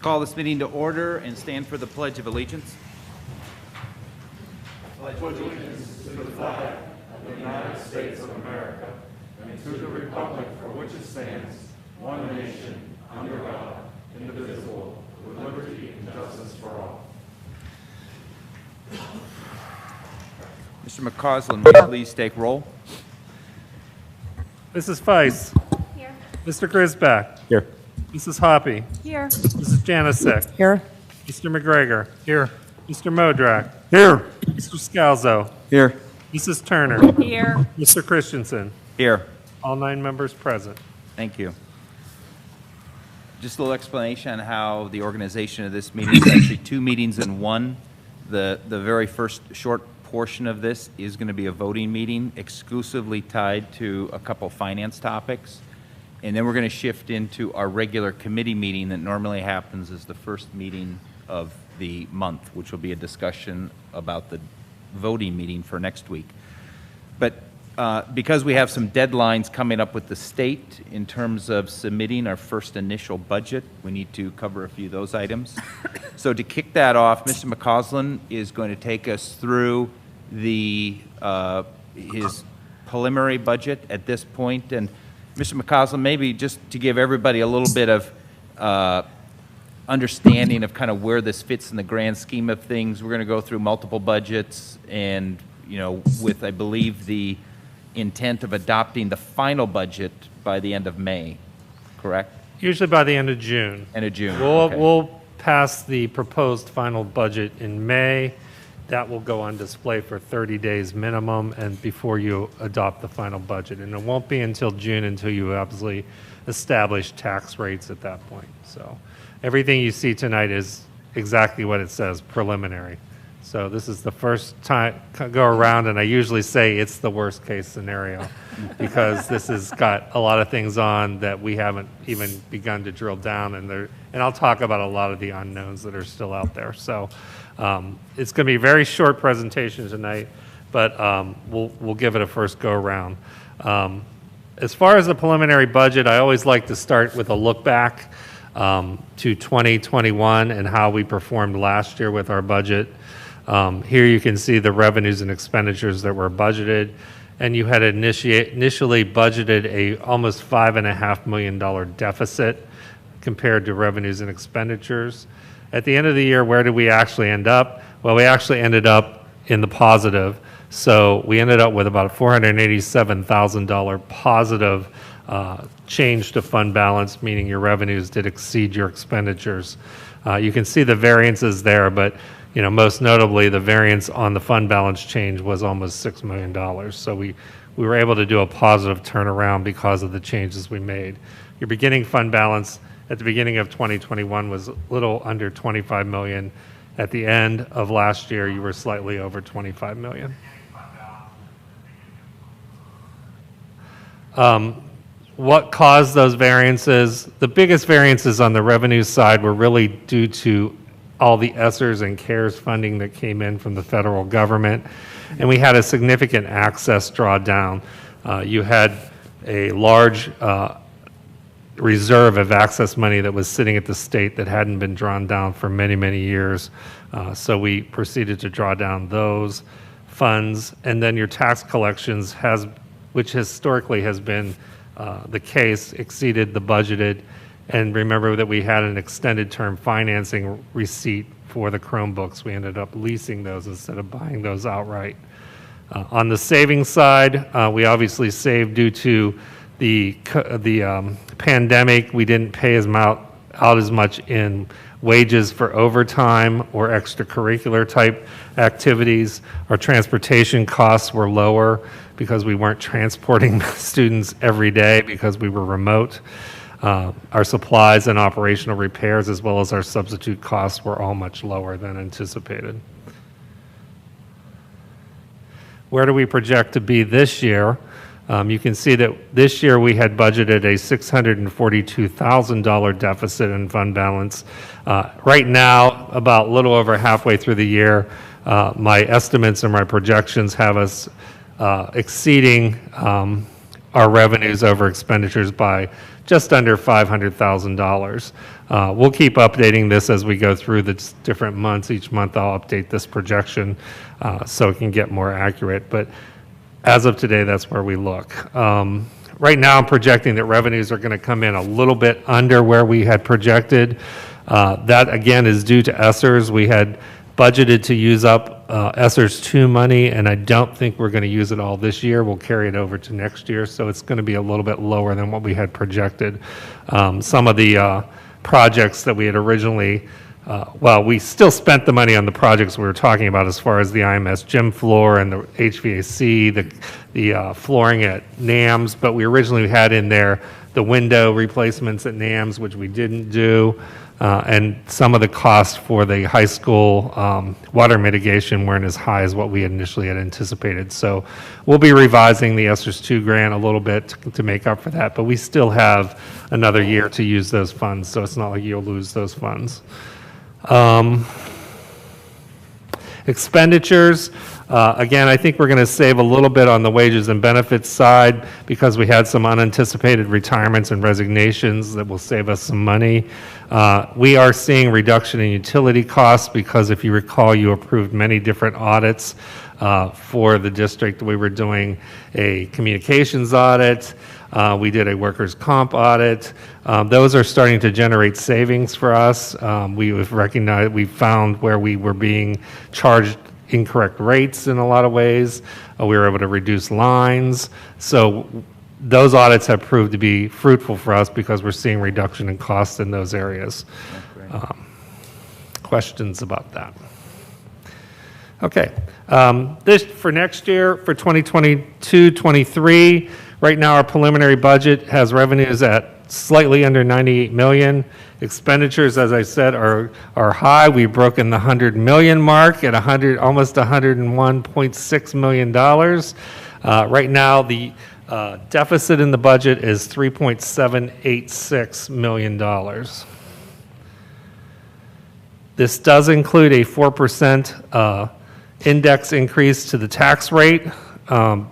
Call this meeting to order and stand for the Pledge of Allegiance. Mr. McCausland, will you please take roll? Mrs. Feist. Here. Mr. Grisback. Here. Mrs. Hoppy. Here. Mrs. Janasek. Here. Mr. McGregor. Here. Mr. Modrak. Here. Mr. Scalzo. Here. Mrs. Turner. Here. Mr. Christensen. Here. All 9 members present. Thank you. Just a little explanation on how the organization of this meeting is actually 2 meetings in one. The very first short portion of this is going to be a voting meeting exclusively tied to a couple finance topics. And then we're going to shift into our regular committee meeting that normally happens as the first meeting of the month, which will be a discussion about the voting meeting for next week. But because we have some deadlines coming up with the state in terms of submitting our first initial budget, we need to cover a few of those items. So to kick that off, Mr. McCausland is going to take us through his preliminary budget at this point. And Mr. McCausland, maybe just to give everybody a little bit of understanding of kind of where this fits in the grand scheme of things. We're going to go through multiple budgets and, with, I believe, the intent of adopting the final budget by the end of May, correct? Usually by the end of June. End of June. We'll, okay. we'll pass the proposed final budget in May. That will go on display for 30 days minimum and before you adopt the final budget. And it won't be until June until you obviously establish tax rates at that point. So everything you see tonight is exactly what it says, preliminary. So this is the first time go around, and I usually say it's the worst case scenario because this has got a lot of things on that we haven't even begun to drill down, and I'll talk about a lot of the unknowns that are still out there. So it's going to be a very short presentation tonight, but we'll give it a first go around. As far as the preliminary budget, I always like to start with a look back to 2021 and how we performed last year with our budget. Here you can see the revenues and expenditures that were budgeted, and you had initially budgeted a almost $5.5 million deficit compared to revenues and expenditures. At the end of the year, where did we actually end up? Well, we actually ended up in the positive. So we ended up with about a $487,000 positive change to fund balance, meaning your revenues did exceed your expenditures. You can see the variances there, but most notably, the variance on the fund balance change was almost $6 million. So we were able to do a positive turnaround because of the changes we made. Your beginning fund balance at the beginning of 2021 was a little under $25 million. At the end of last year, you were slightly over $25 million. What caused those variances? The biggest variances on the revenue side were really due to all the ESSERS and CARES funding that came in from the federal government, and we had a significant access drawdown. You had a large reserve of access money that was sitting at the state that hadn't been drawn down for many, many years. So we proceeded to draw down those funds, and then your tax collections which historically has been the case, exceeded the budgeted. And remember that we had an extended term financing receipt for the Chromebooks. We ended up leasing those instead of buying those outright. On the savings side, we obviously saved due to the pandemic. We didn't pay out as much in wages for overtime or extracurricular type activities. Our transportation costs were lower because we weren't transporting students every day because we were remote. Our supplies and operational repairs, as well as our substitute costs, were all much lower than anticipated. Where do we project to be this year? You can see that this year we had budgeted a $642,000 deficit in fund balance. Right now, about a little over halfway through the year, my estimates and my projections have us exceeding our revenues over expenditures by just under $500,000. We'll keep updating this as we go through the different months. Each month I'll update this projection so it can get more accurate. But as of today, that's where we look. Right now, I'm projecting that revenues are going to come in a little bit under where we had projected. That, again, is due to ESSERS. We had budgeted to use up ESSERS 2 money, and I don't think we're going to use it all this year. We'll carry it over to next year, so it's going to be a little bit lower than what we had projected. Some of the projects that we had originally we still spent the money on the projects we were talking about as far as the IMS gym floor and the HVAC, the flooring at NAMS, but we originally had in there the window replacements at NAMS, which we didn't do, and some of the costs for the high school water mitigation weren't as high as what we initially had anticipated. So we'll be revising the ESSERS 2 grant a little bit to make up for that, but we still have another year to use those funds, so it's not like you'll lose those funds. Expenditures, again, I think we're going to save a little bit on the wages and benefits side because we had some unanticipated retirements and resignations that will save us some money. We are seeing reduction in utility costs because if you recall, you approved many different audits for the district. We were doing a communications audit. We did a workers' comp audit. Those are starting to generate savings for us. We found where we were being charged incorrect rates in a lot of ways. We were able to reduce lines. So those audits have proved to be fruitful for us because we're seeing reduction in costs in those areas. Questions about that? Okay. This for next year, for 2022-23, right now our preliminary budget has revenues at slightly under 98 million. Expenditures, as I said, are high. We've broken the 100 million mark at almost $101.6 million. Right now, the deficit in the budget is $3.786 million. This does include a 4% index increase to the tax rate,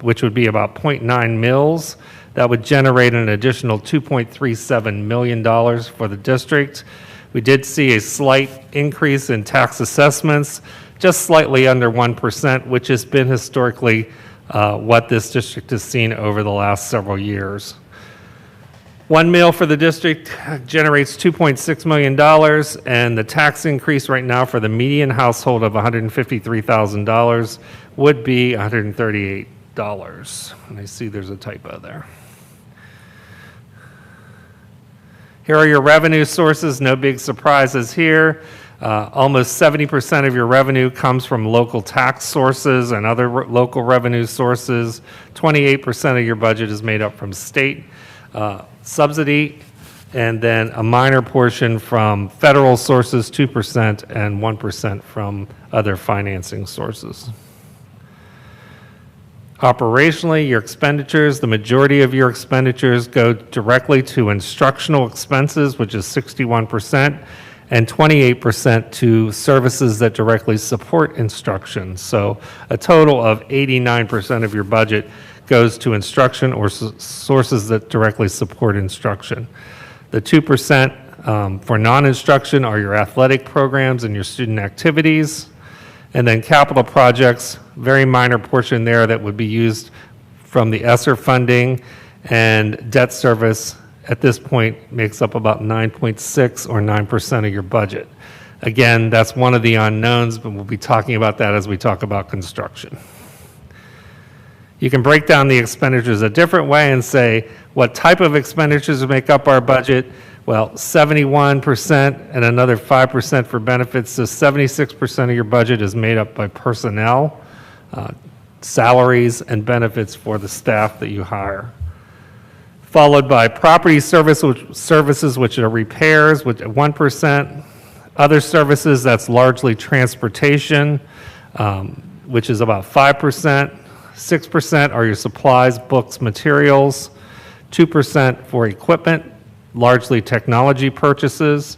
which would be about 0.9 mils. That would generate an additional $2.37 million for the district. We did see a slight increase in tax assessments, just slightly under 1%, which has been historically what this district has seen over the last several years. 1 mil for the district generates $2.6 million, and the tax increase right now for the median household of $153,000 would be $138. And I see there's a typo there. Here are your revenue sources, no big surprises here. Almost 70% of your revenue comes from local tax sources and other local revenue sources. 28% of your budget is made up from state subsidy, and then a minor portion from federal sources, 2%, and 1% from other financing sources. Operationally, your expenditures, the majority of your expenditures go directly to instructional expenses, which is 61%, and 28% to services that directly support instruction. So a total of 89% of your budget goes to instruction or sources that directly support instruction. The 2% for non-instruction are your athletic programs and your student activities. And then capital projects, very minor portion there that would be used from the ESSER funding, and debt service at this point makes up about 9.6 or 9% of your budget. Again, that's one of the unknowns, but we'll be talking about that as we talk about construction. You can break down the expenditures a different way and say what type of expenditures make up our budget. Well, 71% and another 5% for benefits, so 76% of your budget is made up by personnel, salaries, and benefits for the staff that you hire. Followed by property services, which are repairs, with 1%. Other services, that's largely transportation, which is about 5%. 6% are your supplies, books, materials. 2% for equipment, largely technology purchases.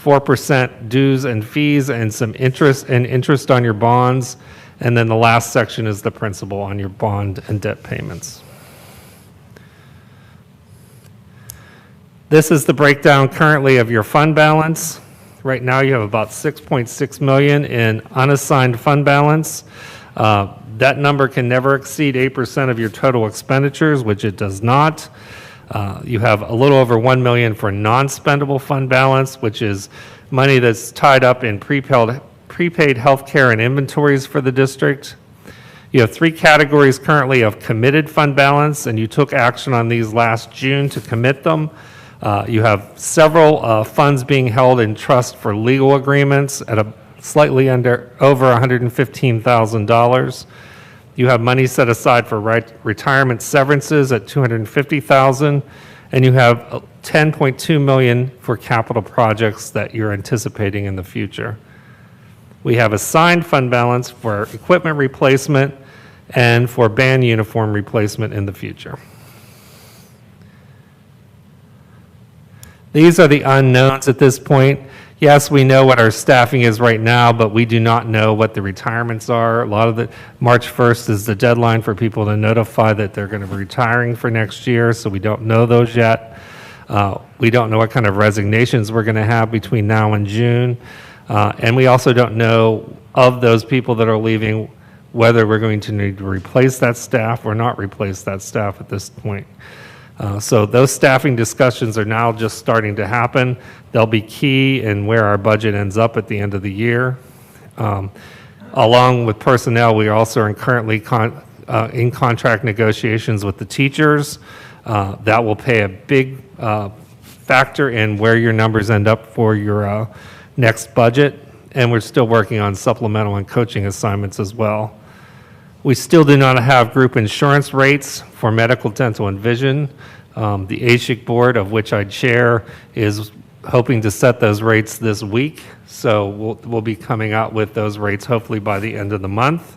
4% dues and fees and some interest on your bonds. And then the last section is the principal on your bond and debt payments. This is the breakdown currently of your fund balance. Right now, you have about 6.6 million in unassigned fund balance. That number can never exceed 8% of your total expenditures, which it does not. You have a little over 1 million for non-spendable fund balance, which is money that's tied up in prepaid healthcare and inventories for the district. You have 3 categories currently of committed fund balance, and you took action on these last June to commit them. You have several funds being held in trust for legal agreements at a slightly over $115,000. You have money set aside for retirement severances at $250,000, and you have $10.2 million for capital projects that you're anticipating in the future. We have assigned fund balance for equipment replacement and for band uniform replacement in the future. These are the unknowns at this point. Yes, we know what our staffing is right now, but we do not know what the retirements are. A lot of the, March 1st is the deadline for people to notify that they're going to be retiring for next year, so we don't know those yet. We don't know what kind of resignations we're going to have between now and June. And we also don't know of those people that are leaving whether we're going to need to replace that staff or not replace that staff at this point. So those staffing discussions are now just starting to happen. They'll be key in where our budget ends up at the end of the year. Along with personnel, we are also currently in contract negotiations with the teachers. That will play a big factor in where your numbers end up for your next budget. And we're still working on supplemental and coaching assignments as well. We still do not have group insurance rates for medical, dental, and vision. The ASHIC board, of which I chair, is hoping to set those rates this week. So we'll be coming out with those rates hopefully by the end of the month.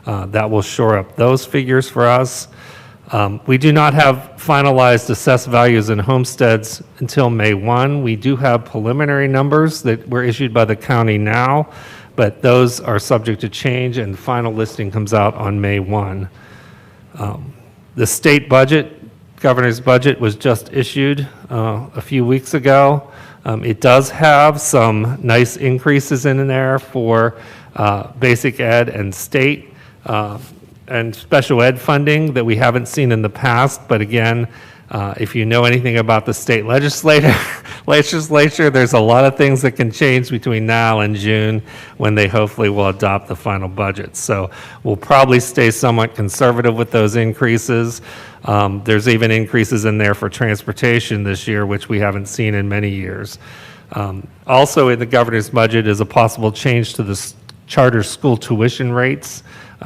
That will shore up those figures for us. We do not have finalized assessed values in homesteads until May 1. We do have preliminary numbers that were issued by the county now, but those are subject to change, and the final listing comes out on May 1. The state budget, governor's budget, was just issued a few weeks ago. It does have some nice increases in there for basic ed and state and special ed funding that we haven't seen in the past, but again, if you know anything about the state legislature, there's a lot of things that can change between now and June when they hopefully will adopt the final budget. So we'll probably stay somewhat conservative with those increases. There's even increases in there for transportation this year, which we haven't seen in many years. Also in the governor's budget is a possible change to the charter school tuition rates.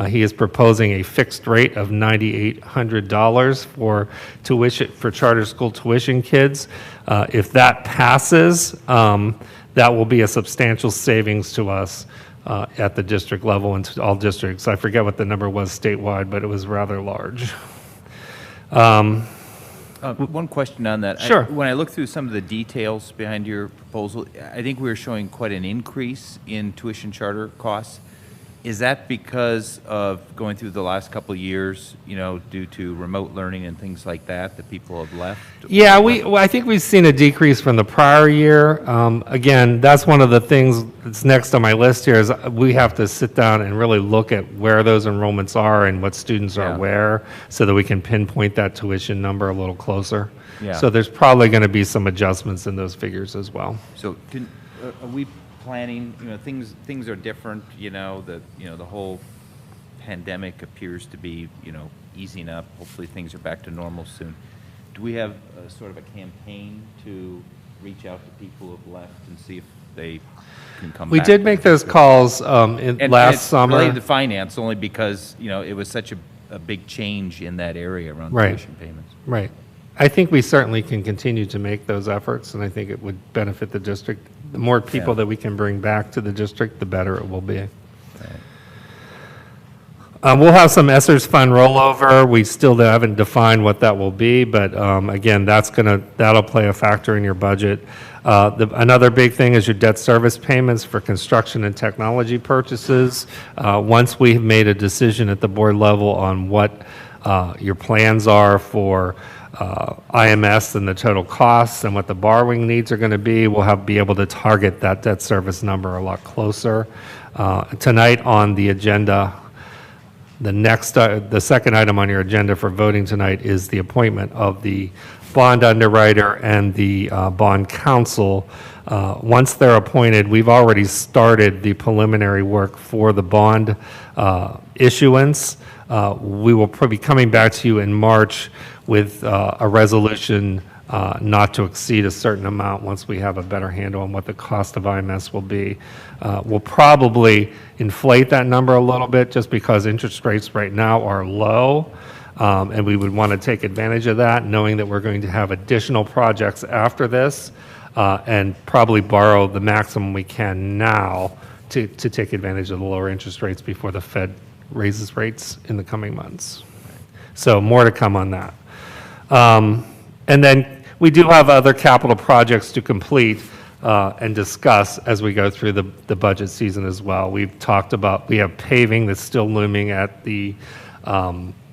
He is proposing a fixed rate of $9,800 for tuition for charter school tuition kids. If that passes, that will be a substantial savings to us at the district level and to all districts. I forget what the number was statewide, but it was rather large. One question on that. Sure. When I look through some of the details behind your proposal, I think we were showing quite an increase in tuition charter costs. Is that because of going through the last couple of years, you know, due to remote learning and things like that, that people have left? Yeah, I think we've seen a decrease from the prior year. Again, that's one of the things that's next on my list here is we have to sit down and really look at where those enrollments are and what students are Yeah. where so that we can pinpoint that tuition number a little closer. Yeah. So there's probably going to be some adjustments in those figures as well. So are we planning, you know, things are different, you know, the whole pandemic appears to be, you know, easing up. Hopefully things are back to normal soon. Do we have a sort of a campaign to reach out to people who have left and see if they can come back? We did make those calls And last it's summer. related to finance only because, you know, it was such a big change in that area around Right. tuition payments. Right. I think we certainly can continue to make those efforts, and I think it would benefit the district. The more people Yeah. that we can bring back to the district, the better it will be. We'll have some ESSERS fund rollover. We still haven't defined what that will be, but again, that'll play a factor in your budget. Another big thing is your debt service payments for construction and technology purchases. Once we've made a decision at the board level on what your plans are for IMS and the total costs and what the borrowing needs are going to be. We'll be able to target that debt service number a lot closer. Tonight on the agenda, the second item on your agenda for voting tonight is the appointment of the bond underwriter and the bond counsel. Once they're appointed, we've already started the preliminary work for the bond issuance. We will probably be coming back to you in March with a resolution not to exceed a certain amount once we have a better handle on what the cost of IMS will be. We'll probably inflate that number a little bit just because interest rates right now are low. And we would want to take advantage of that, knowing that we're going to have additional projects after this, and probably borrow the maximum we can now to take advantage of the lower interest rates before the Fed raises rates in the coming months. So more to come on that. And then we do have other capital projects to complete and discuss as we go through the budget season as well. We've talked about, we have paving that's still looming at the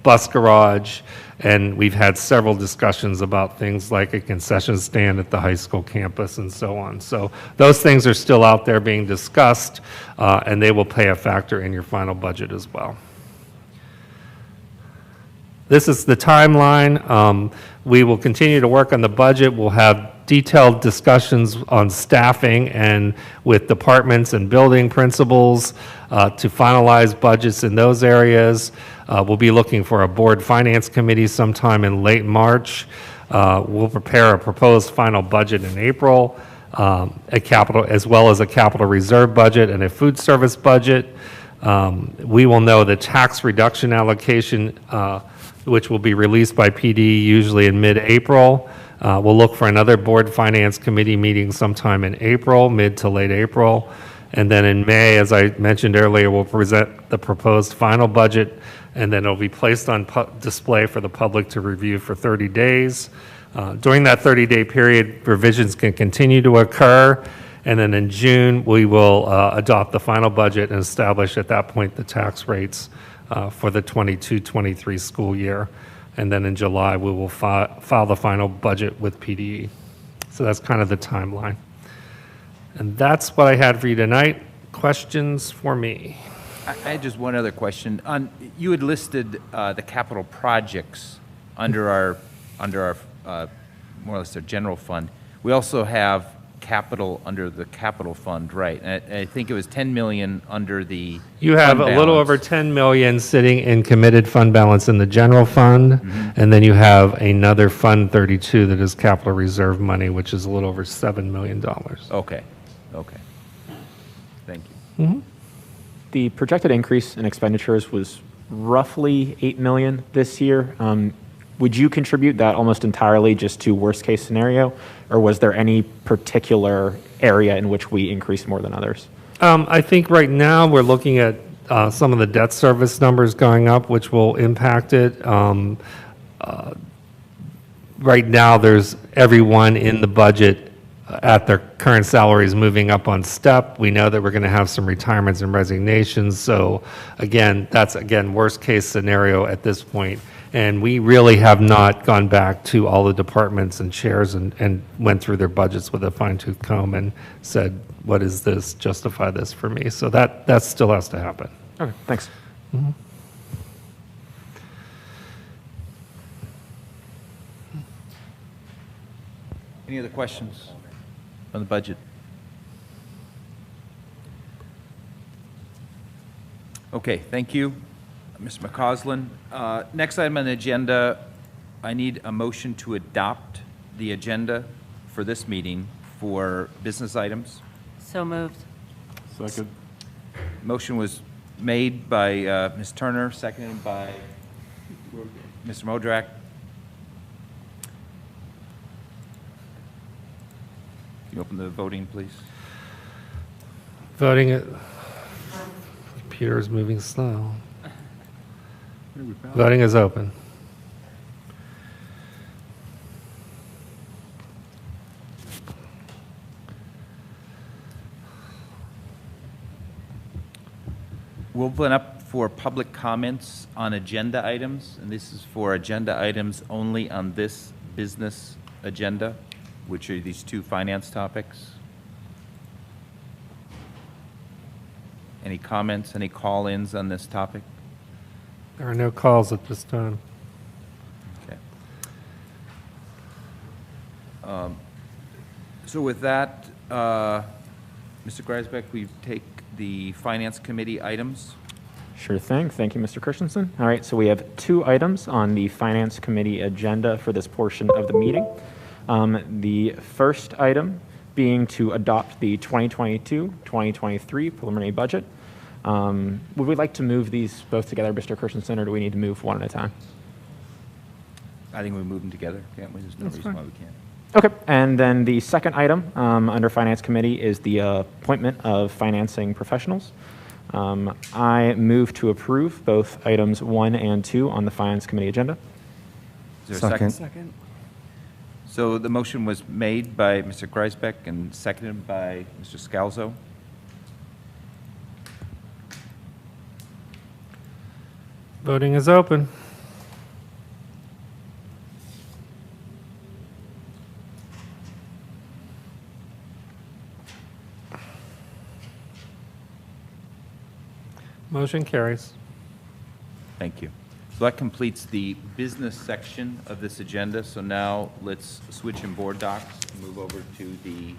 bus garage, and we've had several discussions about things like a concession stand at the high school campus and so on. So those things are still out there being discussed, and they will play a factor in your final budget as well. This is the timeline. We will continue to work on the budget. We'll have detailed discussions on staffing and with departments and building principals to finalize budgets in those areas. We'll be looking for a board finance committee sometime in late March. We'll prepare a proposed final budget in April, a capital, as well as a capital reserve budget and a food service budget. We will know the tax reduction allocation, which will be released by PD usually in mid-April. We'll look for another board finance committee meeting sometime in April, mid to late April. And then in May, as I mentioned earlier, we'll present the proposed final budget, and then it'll be placed on display for the public to review for 30 days. During that 30-day period, revisions can continue to occur. And then in June, we will adopt the final budget and establish at that point the tax rates for the 22-23 school year. And then in July, we will file the final budget with PDE. So that's kind of the timeline. And that's what I had for you tonight. Questions for me? I had just one other question. You had listed the capital projects under our more or less our general fund. We also have capital under the capital fund, right? And I think it was 10 million under the You have fund a little balance. over 10 million sitting in committed fund balance in the general fund, and then you have another Fund 32 that is capital reserve money, which is a little over $7 million. Okay, okay. Thank you. The projected increase in expenditures was roughly 8 million this year. Would you contribute that almost entirely just to worst case scenario, or was there any particular area in which we increased more than others? I think right now we're looking at some of the debt service numbers going up, which will impact it. Right now, there's everyone in the budget at their current salaries moving up on step. We know that we're going to have some retirements and resignations. So again, that's worst case scenario at this point. And we really have not gone back to all the departments and chairs and went through their budgets with a fine tooth comb and said, what is this, justify this for me? So that still has to happen. Okay, thanks. Any other questions on the budget? Okay, thank you, Mr. McCausland. Next item on the agenda, I need a motion to adopt the agenda for this meeting for business items. So moved. Second. Motion was made by Ms. Turner, seconded by Mr. Modrak. Can you open the voting, please? Voting, computer's moving slow. Voting is open. We'll open up for public comments on agenda items, and this is for agenda items only on this business agenda, which are these two finance topics. Any comments, any call-ins on this topic? There are no calls at this time. Okay. So with that, Mr. Greisbeck, we take the Finance Committee items. Sure thing. Thank you, Mr. Christensen. All right, so we have 2 items on the Finance Committee agenda for this portion of the meeting. The first item being to adopt the 2022-2023 preliminary budget. Would we like to move these both together, Mr. Christensen, or do we need to move one at a time? I think we move them together, can't we? There's no reason why we can't. Okay, and then the second item under Finance Committee is the appointment of financing professionals. I move to approve both items 1 and 2 on the Finance Committee agenda. Is there a second? Second. So the motion was made by Mr. Greisbeck and seconded by Mr. Scalzo. Voting is open. Motion carries. Thank you. So that completes the business section of this agenda. So now let's switch in board docs, and move over to the,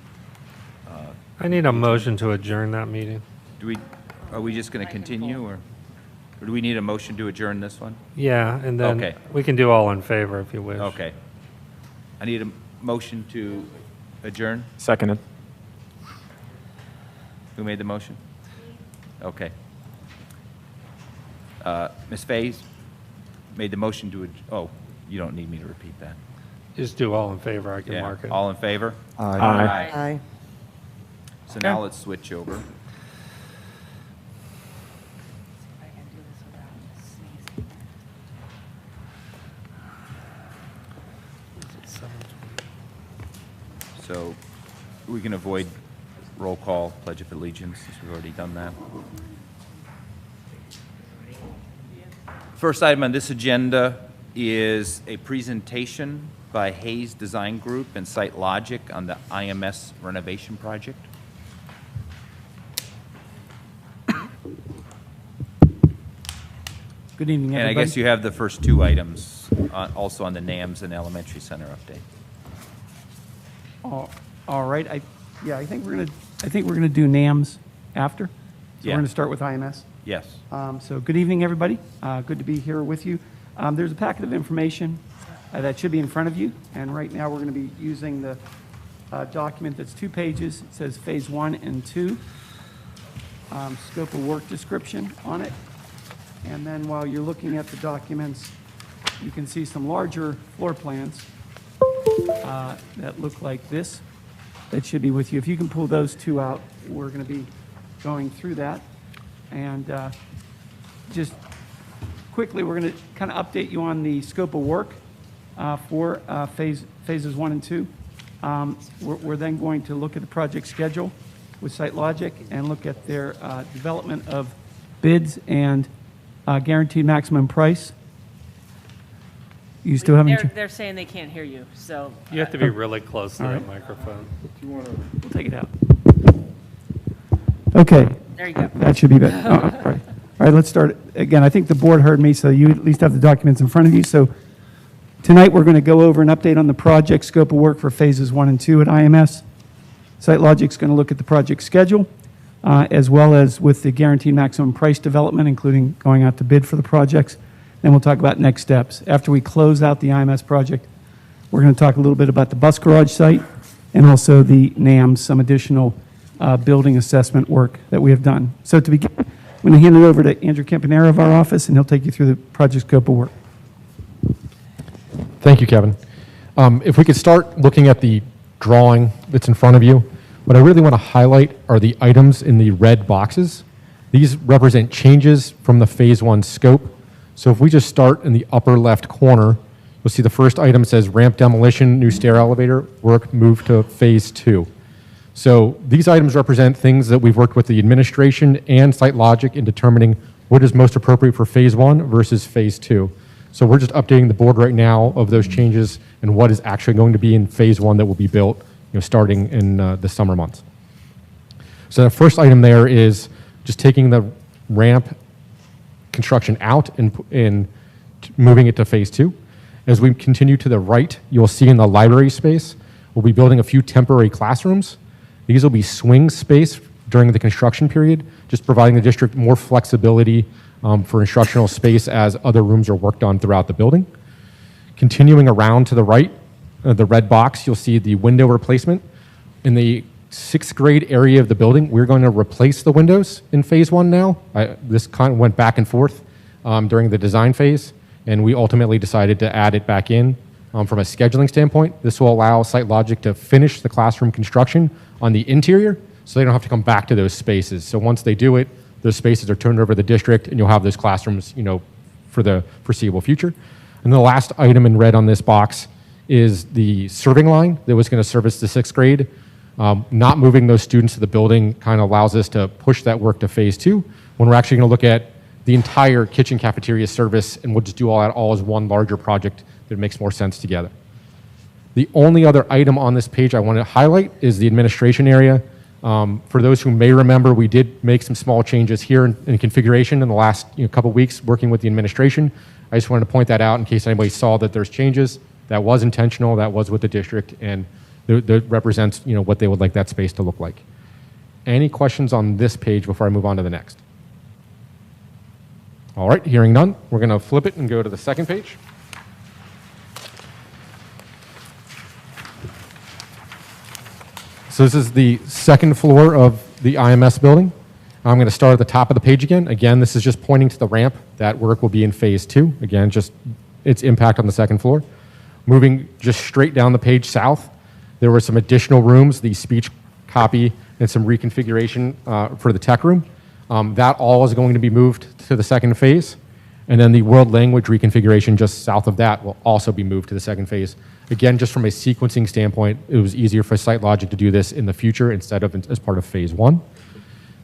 I need a motion to adjourn that meeting. are we just going to continue, or do we need a motion to adjourn this one? Yeah, and then Okay. we can do all in favor if you wish. Okay. I need a motion to adjourn. Seconded. Who made the motion? Okay. Ms. Fays made the motion to, oh, you don't need me to repeat that. Just do all in favor, I can Yeah. mark it. All in favor? Aye. Aye. So now let's switch over. I can do this without sneezing. So we can avoid roll call, pledge of allegiance, since we've already done that. First item on this agenda is a presentation by Hayes Design Group and Site Logic on the IMS renovation project. Good evening, And I everybody. guess you have the first 2 items also on the NAMS and Elementary Center update. All right. I think we're gonna do NAMS after. So Yeah. we're gonna start with IMS. Yes. So good evening, everybody. Good to be here with you. There's a packet of information that should be in front of you, and right now we're going to be using the document that's 2 pages. It says Phase 1 and 2, scope of work description on it. And then while you're looking at the documents, you can see some larger floor plans that look like this. That should be with you. If you can pull those 2 out, we're going to be going through that. And just quickly, we're going to kind of update you on the scope of work for phases 1 and 2. We're then going to look at the project schedule with SiteLogic and look at their development of bids and guaranteed maximum price. You still haven't? They're saying they can't hear you, so. You have to be really close to All that right. microphone. We'll take it out. Okay. There you go. That should be better. All right, let's start. Again, I think the board heard me, so you at least have the documents in front of you. So tonight, we're going to go over an update on the project scope of work for phases 1 and 2 at IMS. SiteLogic's going to look at the project schedule, as well as with the guaranteed maximum price development, including going out to bid for the projects. Then we'll talk about next steps. After we close out the IMS project, we're going to talk a little bit about the bus garage site and also the NAMS, some additional building assessment work that we have done. So to begin, I'm going to hand it over to Andrew Campanera of our office, and he'll take you through the project scope of work. Thank you, Kevin. If we could start looking at the drawing that's in front of you, what I really want to highlight are the items in the red boxes. These represent changes from the Phase 1 scope. So if we just start in the upper left corner, you'll see the first item says ramp demolition, new stair elevator work moved to Phase 2. So these items represent things that we've worked with the administration and SiteLogic in determining what is most appropriate for phase 1 versus phase 2. So we're just updating the board right now of those changes and what is actually going to be in phase 1 that will be built, starting in the summer months. So the first item there is just taking the ramp construction out and moving it to phase 2. As we continue to the right, you'll see in the library space, we'll be building a few temporary classrooms. These will be swing space during the construction period, just providing the district more flexibility for instructional space as other rooms are worked on throughout the building. Continuing around to the right, the red box, you'll see the window replacement. In the 6th grade area of the building, we're going to replace the windows in phase 1 now. This kind of went back and forth during the design phase, and we ultimately decided to add it back in. From a scheduling standpoint, this will allow SiteLogic to finish the classroom construction on the interior, so they don't have to come back to those spaces. So once they do it, those spaces are turned over to the district, and you'll have those classrooms, for the foreseeable future. And the last item in red on this box is the serving line that was going to service the 6th grade. Not moving those students to the building kind of allows us to push that work to phase 2, when we're actually going to look at the entire kitchen cafeteria service, and we'll just do all that all as one larger project that makes more sense together. The only other item on this page I want to highlight is the administration area. For those who may remember, we did make some small changes here in configuration in the last couple weeks working with the administration. I just wanted to point that out in case anybody saw that there's changes. That was intentional, that was with the district, and that represents what they would like that space to look like. Any questions on this page before I move on to the next? All right, hearing none, we're going to flip it and go to the second page. So this is the second floor of the IMS building. I'm going to start at the top of the page again. Again, this is just pointing to the ramp. That work will be in phase 2. Again, just its impact on the second floor. Moving just straight down the page south, there were some additional rooms, the speech copy, and some reconfiguration for the tech room. That all is going to be moved to the second phase. And then the world language reconfiguration just south of that will also be moved to the second phase. Again, just from a sequencing standpoint, it was easier for SiteLogic to do this in the future instead of as part of phase 1.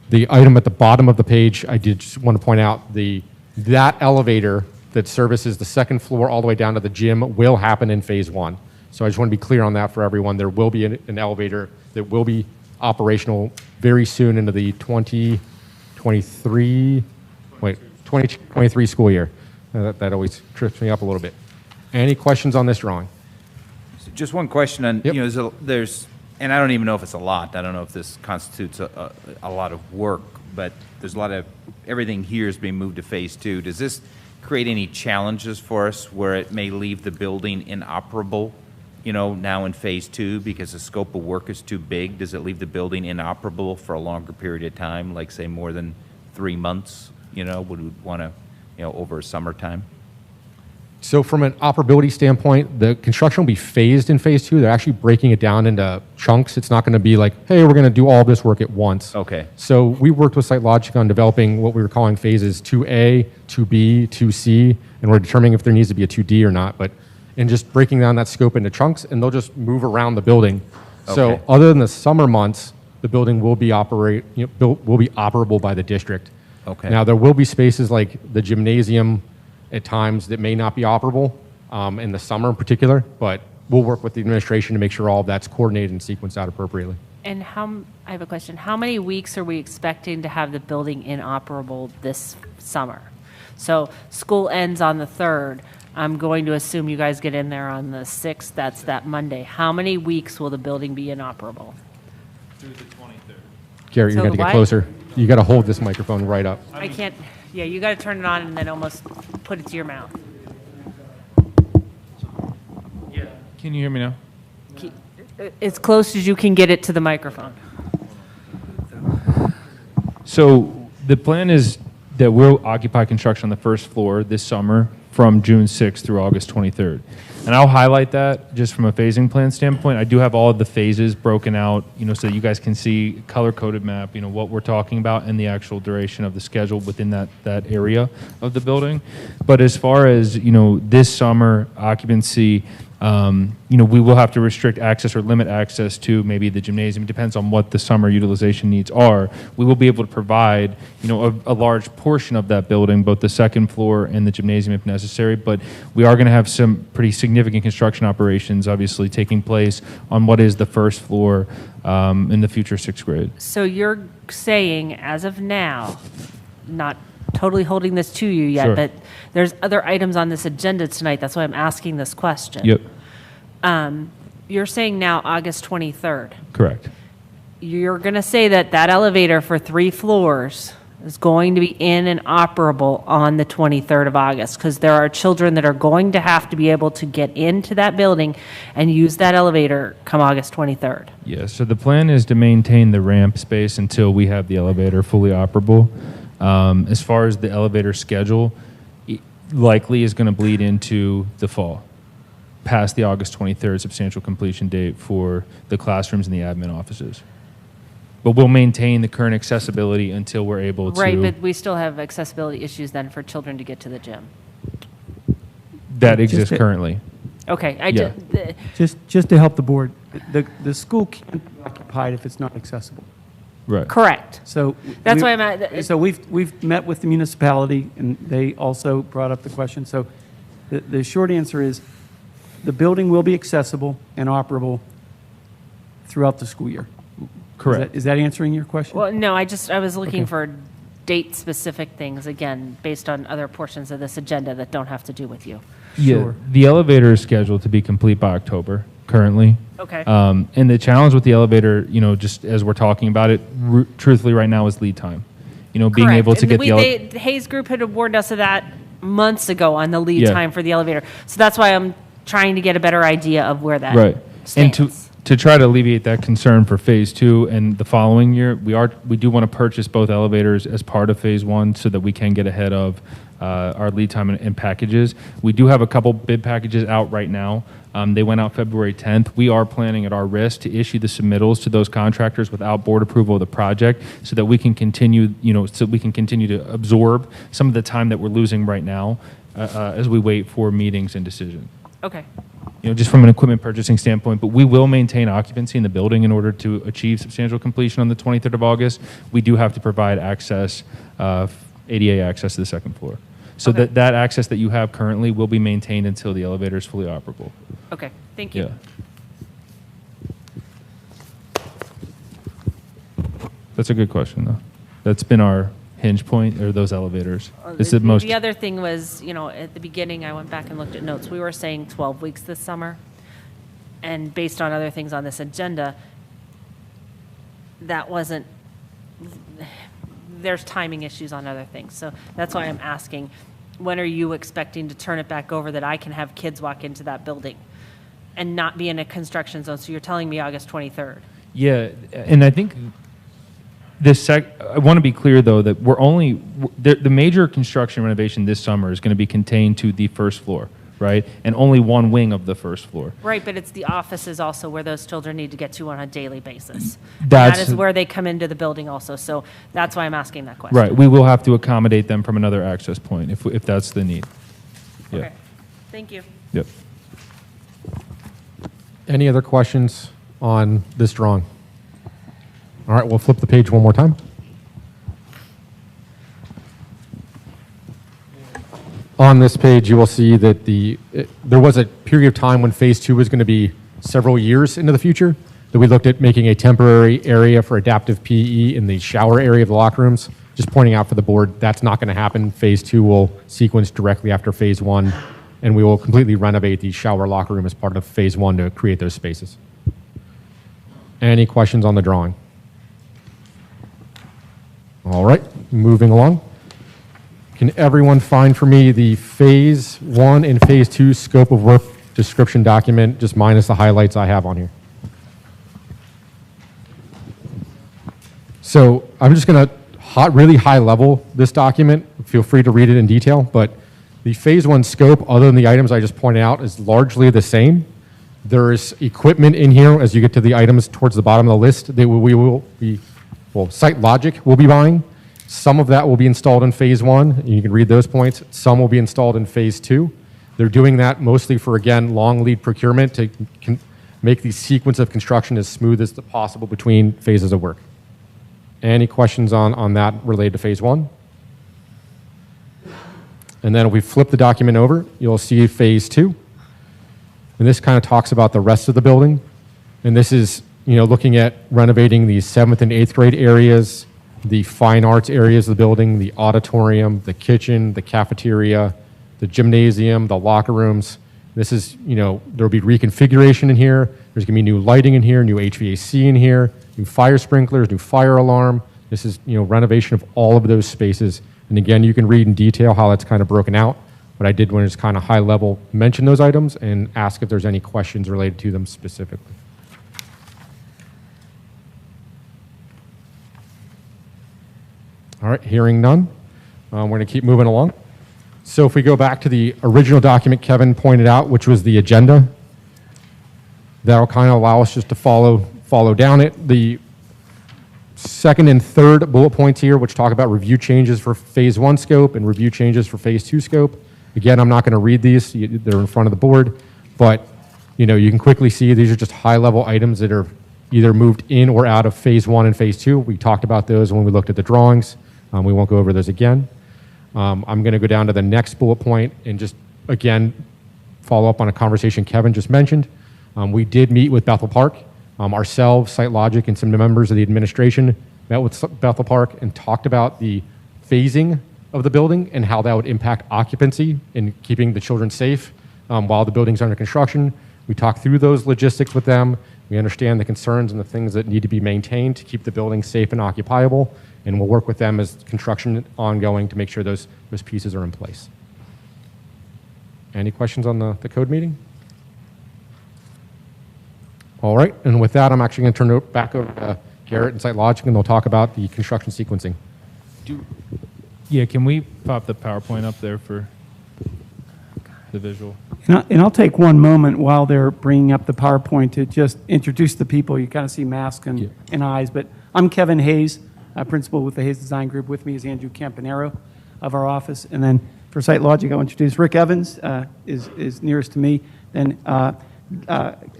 The item at the bottom of the page, I did just want to point out that elevator that services the second floor all the way down to the gym will happen in phase 1. So I just want to be clear on that for everyone. There will be an elevator that will be operational very soon into the 2023 school year. That always trips me up a little bit. Any questions on this drawing? Just one question on, Yep. there's, and I don't even know if it's a lot, I don't know if this constitutes a lot of work, but there's a lot of, everything here is being moved to phase 2. Does this create any challenges for us where it may leave the building inoperable, now in phase 2 because the scope of work is too big? Does it leave the building inoperable for a longer period of time, like say more than 3 months, would we want to, over summertime? So from an operability standpoint, the construction will be phased in phase 2. They're actually breaking it down into chunks. It's not going to be like, hey, we're going to do all this work at once. Okay. So we worked with SiteLogic on developing what we were calling phases 2A, 2B, 2C, and we're determining if there needs to be a 2D or not. And just breaking down that scope into chunks, and they'll just move around the building. So Okay. other than the summer months, the building will be operable by the district. Okay. Now there will be spaces like the gymnasium at times that may not be operable in the summer in particular, but we'll work with the administration to make sure all of that's coordinated and sequenced out appropriately. And I have a question. How many weeks are we expecting to have the building inoperable this summer? So school ends on the 3rd. I'm going to assume you guys get in there on the 6th. That's that Monday. How many weeks will the building be inoperable? Gary, you So got to get what? closer. You got to hold this microphone right up. I can't, yeah, you got to turn it on and then almost put it to your mouth. Can you hear me now? Keep- As close as you can get it to the microphone. So the plan is that we'll occupy construction on the first floor this summer from June 6th through August 23rd. And I'll highlight that just from a phasing plan standpoint. I do have all of the phases broken out, so that you guys can see color-coded map, what we're talking about and the actual duration of the schedule within that area of the building. But as far as, this summer occupancy, We will have to restrict access or limit access to maybe the gymnasium. It depends on what the summer utilization needs are. We will be able to provide, a large portion of that building, both the second floor and the gymnasium if necessary. But we are going to have some pretty significant construction operations, obviously, taking place on what is the first floor in the future sixth grade. So you're saying, as of now, not totally holding this to you yet, Sure. but there's other items on this agenda tonight. That's why I'm asking this question. Yep, You're saying now August 23rd. correct. You're going to say that that elevator for 3 floors is going to be in and operable on the 23rd of August, because there are children that are going to have to be able to get into that building and use that elevator come August 23rd. Yeah, so the plan is to maintain the ramp space until we have the elevator fully operable. As far as the elevator schedule, it likely is going to bleed into the fall, past the August 23rd substantial completion date for the classrooms and the admin offices. But we'll maintain the current accessibility until we're able to. Right, but we still have accessibility issues then for children to get to the gym. That Just exists to- currently. Okay, Yeah. Just to help the board, the school can't be occupied if it's not accessible. Right. correct. So That's we- why I'm at. So we've met with the municipality, and they also brought up the question. So the short answer is, the building will be accessible and operable throughout the school year. Correct. Is that answering your question? Well, no, I was looking for date-specific things, again, based on other portions of this agenda that don't have to do with you. Yeah, Sure. the elevator is scheduled to be complete by October currently. Okay. And the challenge with the elevator, just as we're talking about it, truthfully right now is lead time. Being Correct. able to And get the elevator. the Hayes Group had warned us of that months ago on the lead Yeah. time for the elevator. So that's why I'm trying to get a better idea of where that Right. And stands. to try to alleviate that concern for phase 2 and the following year, we do want to purchase both elevators as part of phase 1 so that we can get ahead of our lead time and packages. We do have a couple bid packages out right now. They went out February 10th. We are planning at our risk to issue the submittals to those contractors without board approval of the project so that we can continue, to absorb some of the time that we're losing right now as we wait for meetings and decision. Okay. Just from an equipment purchasing standpoint, but we will maintain occupancy in the building in order to achieve substantial completion on the 23rd of August. We do have to provide access, ADA access to the second floor. So Okay. that access that you have currently will be maintained until the elevator is fully operable. Okay. Thank you. Yeah. That's a good question, though. That's been our hinge point, or those elevators. It's the most. The other thing was, at the beginning, I went back and looked at notes. We were saying 12 weeks this summer. And based on other things on this agenda, that wasn't, there's timing issues on other things. So that's why I'm asking, when are you expecting to turn it back over that I can have kids walk into that building and not be in a construction zone? So you're telling me August 23rd? Yeah, and I think I want to be clear, though, that the major construction renovation this summer is going to be contained to the first floor, right? And only one wing of the first floor. Right, but it's the offices also where those children need to get to on a daily basis. And That's- that is where they come into the building also. So that's why I'm asking that question. Right, we will have to accommodate them from another access point if that's the need. Yeah. Okay. Thank you. Yep. Any other questions on this drawing? All right, we'll flip the page one more time. On this page, you will see that there was a period of time when phase 2 was going to be several years into the future, that we looked at making a temporary area for adaptive PE in the shower area of the locker rooms. Just pointing out for the board, that's not going to happen. Phase 2 will sequence directly after phase 1, and we will completely renovate the shower locker room as part of phase 1 to create those spaces. Any questions on the drawing? All right, moving along. Can everyone find for me the phase 1 and phase 2 scope of work description document, just minus the highlights I have on here? So I'm just going to really high level this document. Feel free to read it in detail, but the phase 1 scope, other than the items I just pointed out, is largely the same. There is equipment in here as you get to the items towards the bottom of the list that Site Logic will be buying. Some of that will be installed in phase 1. You can read those points. Some will be installed in phase 2. They're doing that mostly for, again, long lead procurement to make the sequence of construction as smooth as possible between phases of work. Any questions on that related to phase one? And then if we flip the document over, you'll see phase two. And this kind of talks about the rest of the building. And this is, looking at renovating the 7th and 8th grade areas, the fine arts areas of the building, the auditorium, the kitchen, the cafeteria, the gymnasium, the locker rooms. This is, there'll be reconfiguration in here. There's going to be new lighting in here, new HVAC in here, new fire sprinklers, new fire alarm. This is, renovation of all of those spaces. And again, you can read in detail how that's kind of broken out. What I did was just kind of high level mention those items and ask if there's any questions related to them specifically. All right, hearing none, we're going to keep moving along. So if we go back to the original document Kevin pointed out, which was the agenda, that'll kind of allow us just to follow down it. The second and third bullet points here, which talk about review changes for phase one scope and review changes for phase two scope. Again, I'm not going to read these. They're in front of the board, but you can quickly see these are just high level items that are either moved in or out of phase one and phase two. We talked about those when we looked at the drawings. We won't go over those again. I'm going to go down to the next bullet point and just, again, follow up on a conversation Kevin just mentioned. We did meet with Bethel Park. Ourselves, SiteLogic, and some members of the administration met with Bethel Park and talked about the phasing of the building and how that would impact occupancy and keeping the children safe while the building's under construction. We talked through those logistics with them. We understand the concerns and the things that need to be maintained to keep the building safe and occupiable, and we'll work with them as construction ongoing to make sure those pieces are in place. Any questions on the code meeting? All right, and with that, I'm actually going to turn it back over to Garrett and SiteLogic, and they'll talk about the construction sequencing. Yeah, can we pop the PowerPoint up there for the visual? And I'll take one moment while they're bringing up the PowerPoint to just introduce the people. You kind of see masks and eyes, but I'm Kevin Hayes, principal with the Hayes Design Group. With me is Andrew Campanero of our office. And then for SiteLogic, I'll introduce Rick Evans, is nearest to me. Then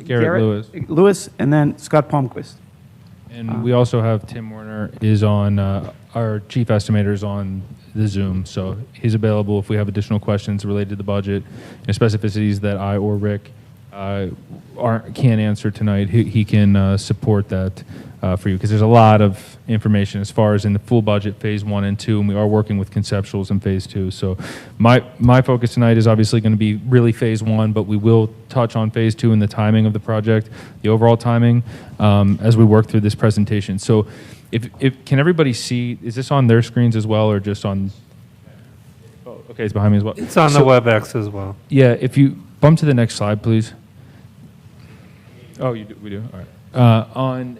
Garrett Lewis, and then Scott Palmquist. And we also have Tim Werner is on, our chief estimator is on the Zoom, so he's available if we have additional questions related to the budget and specificities that I or Rick can't answer tonight. He can support that for you, because there's a lot of information as far as in the full budget, phase 1 and 2, and we are working with conceptuals in phase 2. So my focus tonight is obviously going to be really phase 1, but we will touch on phase 2 and the timing of the project, the overall timing, as we work through this presentation. So if can everybody see, is this on their screens as well, or just on? Oh, okay, it's behind me as well. It's on the WebEx as well. Yeah, if you bump to the next slide, please. Oh, we do? All right.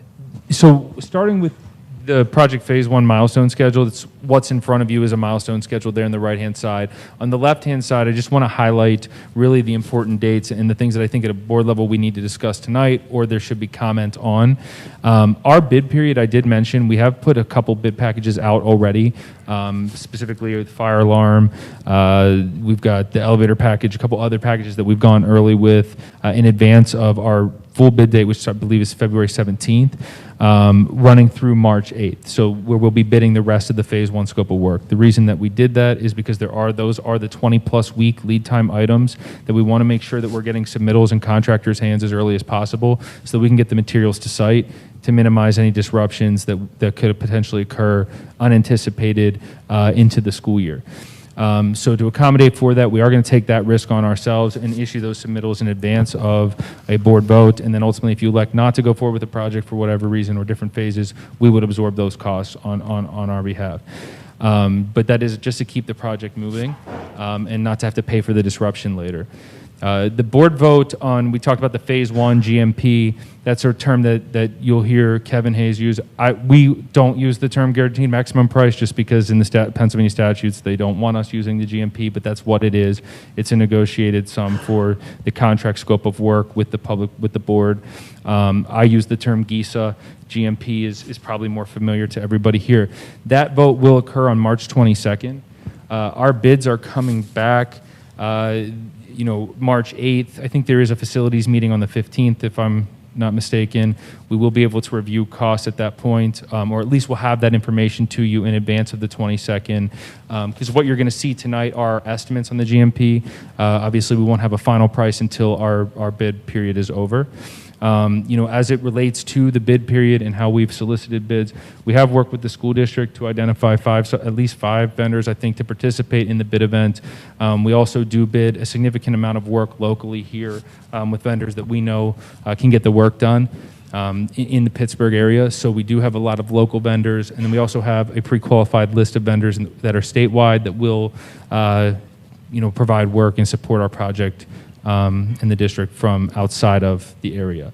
So starting with the project phase 1 milestone schedule, that's what's in front of you is a milestone schedule there on the right-hand side. On the left-hand side, I just want to highlight really the important dates and the things that I think at a board level we need to discuss tonight, or there should be comment on. Our bid period, I did mention, we have put a couple bid packages out already, specifically the fire alarm. We've got the elevator package, a couple other packages that we've gone early with in advance of our full bid date, which I believe is February 17th, running through March 8th. So where we'll be bidding the rest of the phase 1 scope of work. The reason that we did that is because those are the 20+ week lead time items that we want to make sure that we're getting submittals in contractors' hands as early as possible, so that we can get the materials to site to minimize any disruptions that could potentially occur unanticipated into the school year. So to accommodate for that, we are going to take that risk on ourselves and issue those submittals in advance of a board vote. And then ultimately, if you elect not to go forward with the project for whatever reason or different phases, we would absorb those costs on our behalf. But that is just to keep the project moving and not to have to pay for the disruption later. The board vote on, we talked about the phase 1 GMP. That's a term that you'll hear Kevin Hayes use. We don't use the term guaranteed maximum price just because in the Pennsylvania statutes they don't want us using the GMP, but that's what it is. It's a negotiated sum for the contract scope of work with the public, with the board. I use the term GISA. GMP is probably more familiar to everybody here. That vote will occur on March 22nd. Our bids are coming back. March 8th. I think there is a facilities meeting on the 15th, if I'm not mistaken. We will be able to review costs at that point, or at least we'll have that information to you in advance of the 22nd. Because what you're going to see tonight are estimates on the GMP. Obviously, we won't have a final price until our bid period is over. As it relates to the bid period and how we've solicited bids, we have worked with the school district to identify at least five vendors, I think, to participate in the bid event. We also do bid a significant amount of work locally here with vendors that we know can get the work done in the Pittsburgh area. So we do have a lot of local vendors, and then we also have a pre-qualified list of vendors that are statewide that will, provide work and support our project in the district from outside of the area.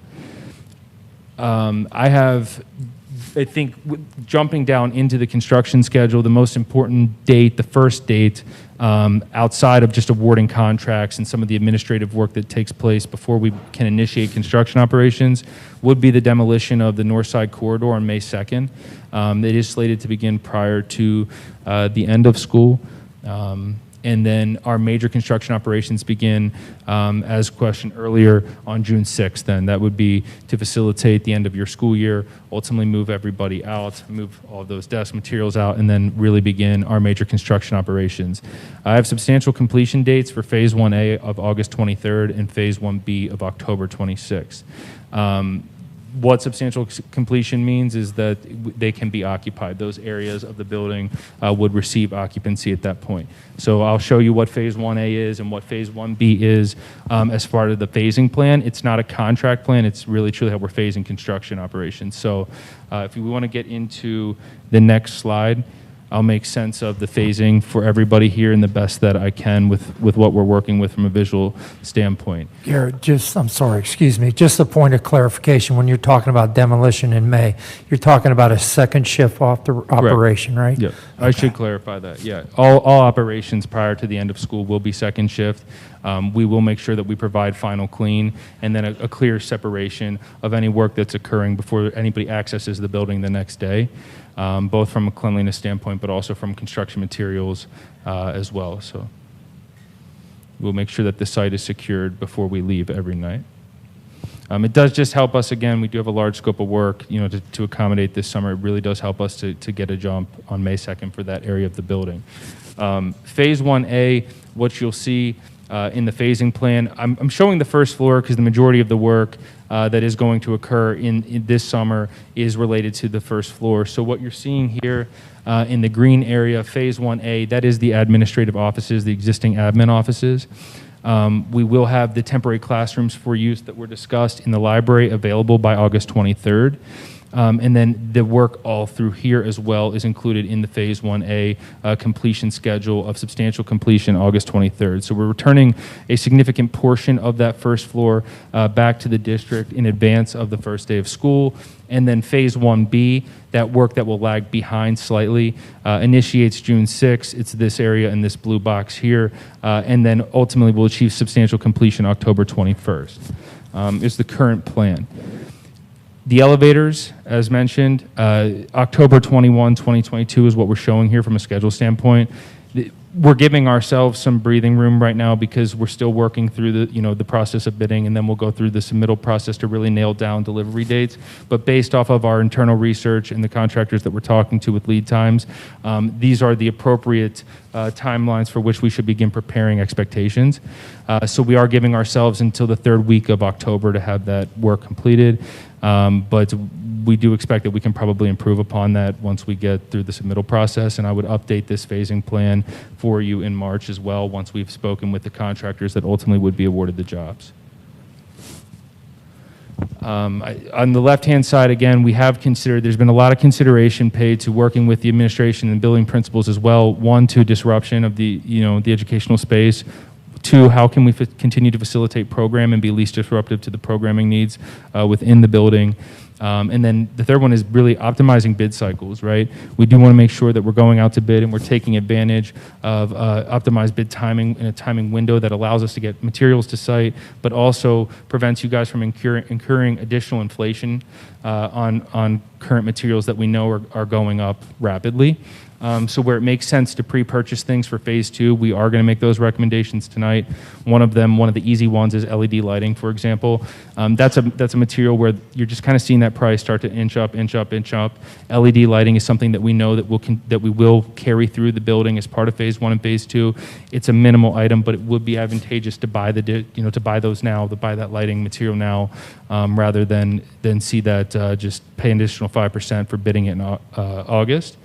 I think jumping down into the construction schedule, the most important date, the first date, outside of just awarding contracts and some of the administrative work that takes place before we can initiate construction operations, would be the demolition of the North Side Corridor on May 2nd. It is slated to begin prior to the end of school. And then our major construction operations begin, as questioned earlier, on June 6th. Then that would be to facilitate the end of your school year, ultimately move everybody out, move all of those desk materials out, and then really begin our major construction operations. I have substantial completion dates for Phase 1A of August 23rd and Phase 1B of October 26th. What substantial completion means is that they can be occupied. Those areas of the building would receive occupancy at that point. So I'll show you what Phase 1A is and what Phase 1B is as part of the phasing plan. It's not a contract plan. It's really truly how we're phasing construction operations. So if we want to get into the next slide, I'll make sense of the phasing for everybody here in the best that I can with what we're working with from a visual standpoint. Garrett, I'm sorry, excuse me, just a point of clarification. When you're talking about demolition in May, you're talking about a second shift off the operation, right? Yeah, I should clarify that. Yeah, all operations prior to the end of school will be second shift. We will make sure that we provide final clean and then a clear separation of any work that's occurring before anybody accesses the building the next day, both from a cleanliness standpoint, but also from construction materials as well. So we'll make sure that the site is secured before we leave every night. It does just help us, again, we do have a large scope of work, to accommodate this summer. It really does help us to get a jump on May 2nd for that area of the building. Phase 1A, what you'll see in the phasing plan, I'm showing the first floor because the majority of the work that is going to occur in this summer is related to the first floor. So what you're seeing here in the green area, Phase 1A, that is the administrative offices, the existing admin offices. We will have the temporary classrooms for use that were discussed in the library available by August 23rd. And then the work all through here as well is included in the Phase 1A completion schedule of substantial completion August 23rd. So we're returning a significant portion of that first floor back to the district in advance of the first day of school. And then Phase 1B, that work that will lag behind slightly, initiates June 6th. It's this area in this blue box here. And then ultimately will achieve substantial completion October 21st is the current plan. The elevators, as mentioned, October 21, 2022 is what we're showing here from a schedule standpoint. We're giving ourselves some breathing room right now because we're still working through the process of bidding, and then we'll go through the submittal process to really nail down delivery dates. But based off of our internal research and the contractors that we're talking to with lead times, these are the appropriate timelines for which we should begin preparing expectations. So we are giving ourselves until the third week of October to have that work completed. But we do expect that we can probably improve upon that once we get through the submittal process, and I would update this phasing plan for you in March as well once we've spoken with the contractors that ultimately would be awarded the jobs. On the left-hand side, again, we have considered, there's been a lot of consideration paid to working with the administration and building principals as well. One, to disruption of the educational space. Two, how can we continue to facilitate program and be least disruptive to the programming needs within the building? And then the third one is really optimizing bid cycles, right? We do want to make sure that we're going out to bid and we're taking advantage of optimized bid timing in a timing window that allows us to get materials to site, but also prevents you guys from incurring additional inflation on current materials that we know are going up rapidly. So where it makes sense to pre-purchase things for phase 2, we are going to make those recommendations tonight. One of the easy ones is LED lighting, for example. That's a material where you're just kind of seeing that price start to inch up, inch up, inch up. LED lighting is something that we know that we will carry through the building as part of phase 1 and phase 2. It's a minimal item, but it would be advantageous to buy to buy those now, to buy that lighting material now, rather than see that just pay an additional 5% for bidding it in August.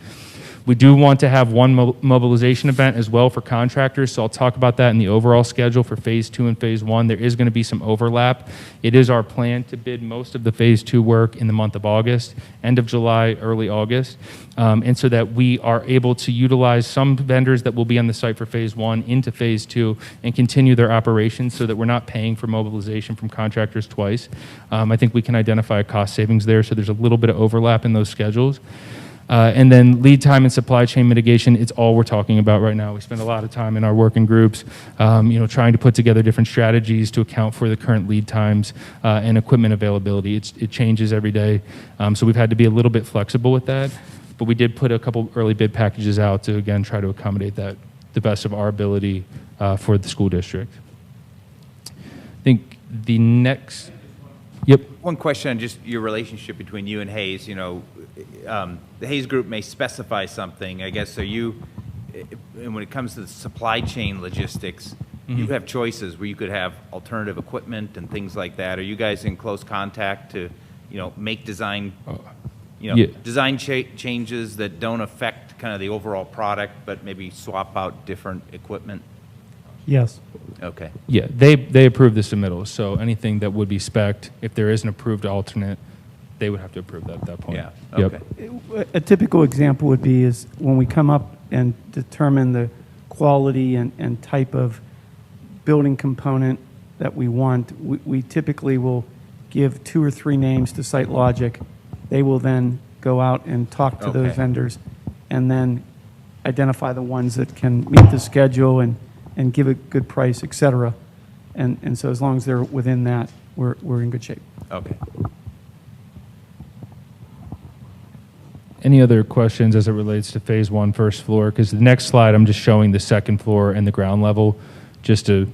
We do want to have one mobilization event as well for contractors, so I'll talk about that in the overall schedule for phase 2 and phase 1. There is going to be some overlap. It is our plan to bid most of the phase 2 work in the month of August, end of July, early August, and so that we are able to utilize some vendors that will be on the site for phase 1 into phase 2 and continue their operations so that we're not paying for mobilization from contractors twice. I think we can identify a cost savings there, so there's a little bit of overlap in those schedules. And then lead time and supply chain mitigation, it's all we're talking about right now. We spend a lot of time in our working groups, trying to put together different strategies to account for the current lead times and equipment availability. It changes every day, so we've had to be a little bit flexible with that. But we did put a couple early bid packages out to, again, try to accommodate that the best of our ability for the school district. I think the next... Yep. One question on just your relationship between you and Hayes. The Hayes Group may specify something, I guess, so and when it comes to the supply chain logistics, you have choices where you could have alternative equipment and things like that. Are you guys in close contact to, make design, design changes that don't affect kind of the overall product, but maybe swap out different equipment? Yes. Okay. Yeah, they approve the submittals, so anything that would be spec'd, if there is an approved alternate, they would have to approve that at that point. Yeah, Yep. okay. A typical example would be is when we come up and determine the quality and type of building component that we want, we typically will give 2 or 3 names to SiteLogic. They will then go out and talk to those Okay. vendors and then identify the ones that can meet the schedule and give a good price, et cetera. And so as long as they're within that, we're in good shape. Okay. Any other questions as it relates to phase 1 first floor? Because the next slide, I'm just showing the second floor and the ground level, just to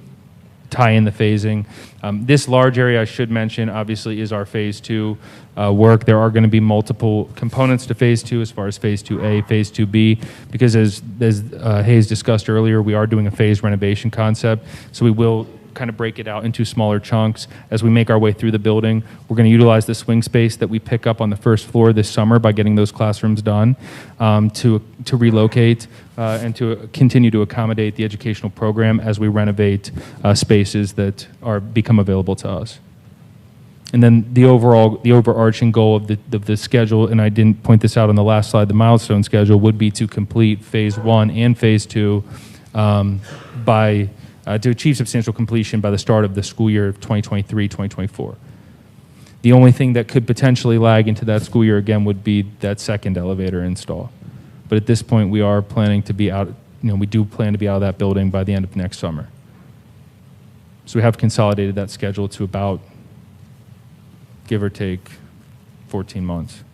tie in the phasing. This large area, I should mention, obviously is our phase 2 work. There are going to be multiple components to phase 2 as far as phase 2A, phase 2B, because as Hayes discussed earlier, we are doing a phase renovation concept, so we will kind of break it out into smaller chunks as we make our way through the building. We're going to utilize the swing space that we pick up on the first floor this summer by getting those classrooms done to relocate and to continue to accommodate the educational program as we renovate spaces that become available to us. And then the overarching goal of the schedule, and I didn't point this out on the last slide, the milestone schedule would be to complete phase 1 and phase 2 to achieve substantial completion by the start of the school year of 2023-2024. The only thing that could potentially lag into that school year again would be that second elevator install. But at this point, we are planning to be out, we do plan to be out of that building by the end of next summer. So we have consolidated that schedule to about, give or take, 14 months.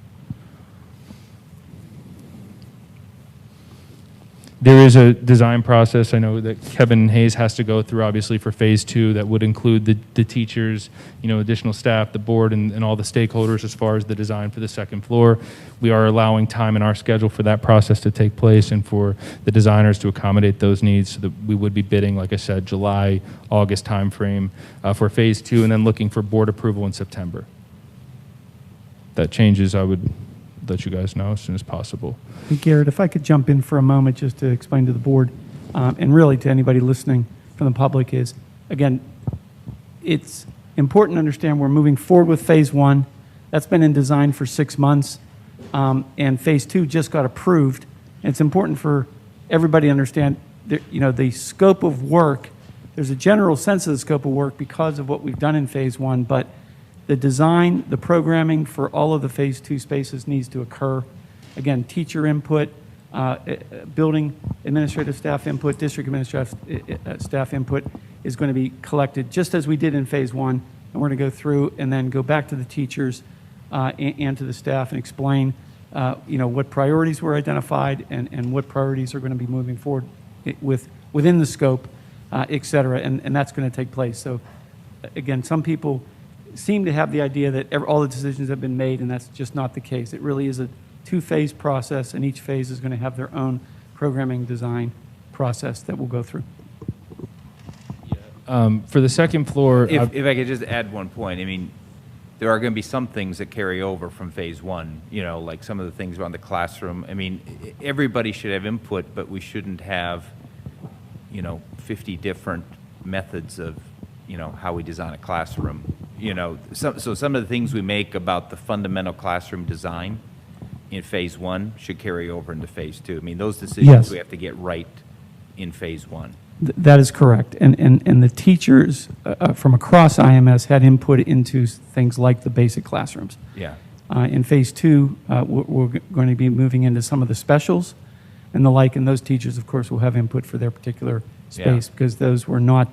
There is a design process I know that Kevin Hayes has to go through, obviously, for phase 2 that would include the teachers, additional staff, the board, and all the stakeholders as far as the design for the second floor. We are allowing time in our schedule for that process to take place and for the designers to accommodate those needs, so that we would be bidding, like I said, July, August timeframe for phase 2, and then looking for board approval in September. That changes, I would let you guys know as soon as possible. Hey, Garrett, if I could jump in for a moment just to explain to the board, and really to anybody listening from the public is, again, it's important to understand we're moving forward with phase 1. That's been in design for 6 months, and phase 2 just got approved. And it's important for everybody to understand, the scope of work. There's a general sense of the scope of work because of what we've done in phase 1, but the design, the programming for all of the phase 2 spaces needs to occur. Again, teacher input, building administrative staff input, district administrative staff input is going to be collected just as we did in phase 1. And we're going to go through and then go back to the teachers and to the staff and explain what priorities were identified and what priorities are going to be moving forward within the scope, et cetera, and that's going to take place. So again, some people seem to have the idea that all the decisions have been made, and that's just not the case. It really is a two-phase process, and each phase is going to have their own programming design process that we'll go through. For the second floor, If I could just add one point, I mean, there are going to be some things that carry over from phase one, like some of the things around the classroom. I mean, everybody should have input, but we shouldn't have, 50 different methods of, how we design a classroom. So some of the things we make about the fundamental classroom design in phase one should carry over into phase two. I mean, those decisions Yes. we have to get right in phase one. That is correct. And the teachers from across IMS had input into things like the basic classrooms. Yeah. In phase two, we're going to be moving into some of the specials and the like, and those teachers, of course, will have input for their particular space because those were not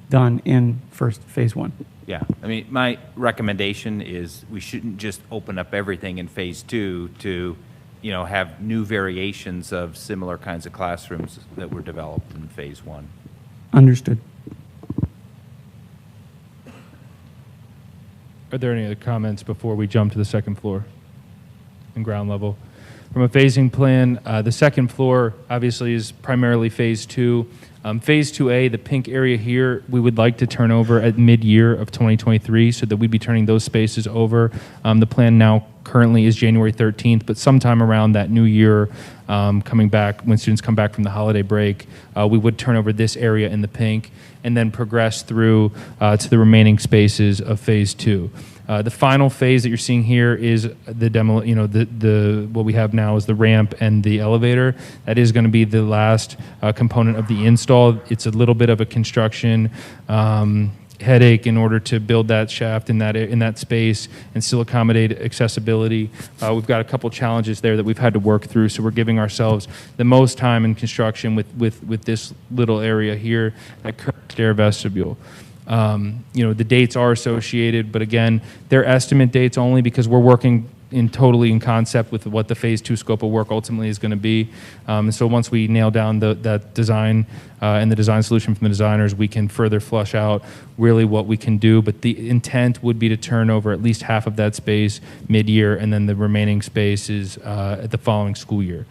done in phase one. Yeah, I mean, my recommendation is we shouldn't just open up everything in phase two to, have new variations of similar kinds of classrooms that were developed in phase one. Understood. are there any other comments before we jump to the second floor and ground level? From a phasing plan, the second floor obviously is primarily phase two. Phase 2A, the pink area here, we would like to turn over at mid-year of 2023 so that we'd be turning those spaces over. The plan now currently is January 13th, but sometime around that new year, coming back, when students come back from the holiday break, we would turn over this area in the pink and then progress through to the remaining spaces of phase 2. The final phase that you're seeing here is the demo. What we have now is the ramp and the elevator. That is going to be the last component of the install. It's a little bit of a construction headache in order to build that shaft in that space and still accommodate accessibility. We've got a couple challenges there that we've had to work through, so we're giving ourselves the most time in construction with this little area here at current stair vestibule. The dates are associated, but again, they're estimate dates only because we're working totally in concept with what the phase 2 scope of work ultimately is going to be. So once we nail down that design and the design solution from the designers, we can further flush out really what we can do. But the intent would be to turn over at least half of that space mid-year, and then the remaining space is at the following school year.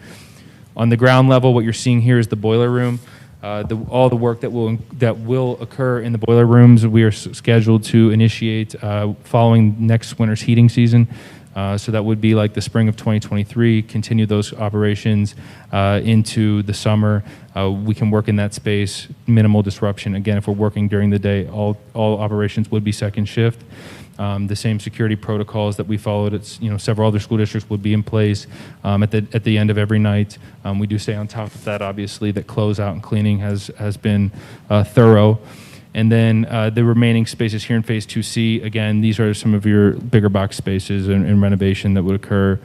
On the ground level, what you're seeing here is the boiler room. All the work that will occur in the boiler rooms, we are scheduled to initiate following next winter's heating season. So that would be like the spring of 2023, continue those operations into the summer. We can work in that space, minimal disruption. Again, if we're working during the day, all operations would be second shift. The same security protocols that we followed at several other school districts would be in place at the end of every night. We do stay on top of that, obviously. That closeout and cleaning has been thorough. And then the remaining spaces here in Phase 2C, again, these are some of your bigger box spaces and renovation that would occur,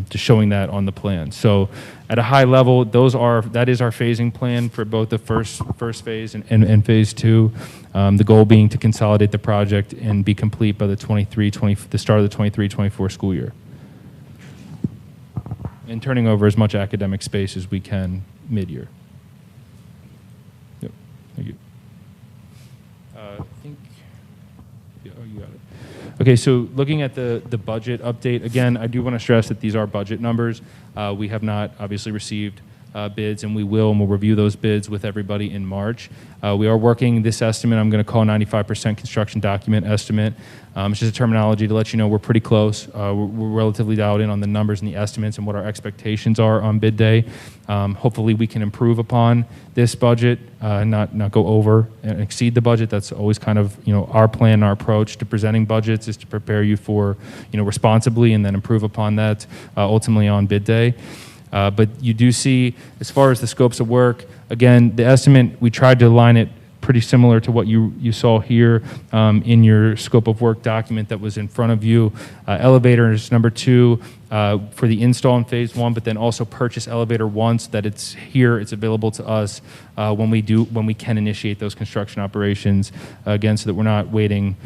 just showing that on the plan. So at a high level, that is our phasing plan for both the first phase and Phase 2. The goal being to consolidate the project and be complete by the start of the 23-24 school year. And turning over as much academic space as we can mid-year. Yep, thank you. You got it. Okay, so looking at the budget update, again, I do want to stress that these are budget numbers. We have not obviously received bids, and we'll review those bids with everybody in March. We are working this estimate, I'm going to call 95% construction document estimate. It's just a terminology to let you know we're pretty close. We're relatively dialed in on the numbers and the estimates and what our expectations are on bid day. Hopefully we can improve upon this budget, not go over and exceed the budget. That's always kind of our plan, our approach to presenting budgets is to prepare you for responsibly and then improve upon that ultimately on bid day. But you do see, as far as the scopes of work, again, the estimate, we tried to align it pretty similar to what you saw here in your scope of work document that was in front of you. Elevators, number 2, for the install in Phase 1, but then also purchase elevator once that it's here, it's available to us when we can initiate those construction operations, again, so that we're not waiting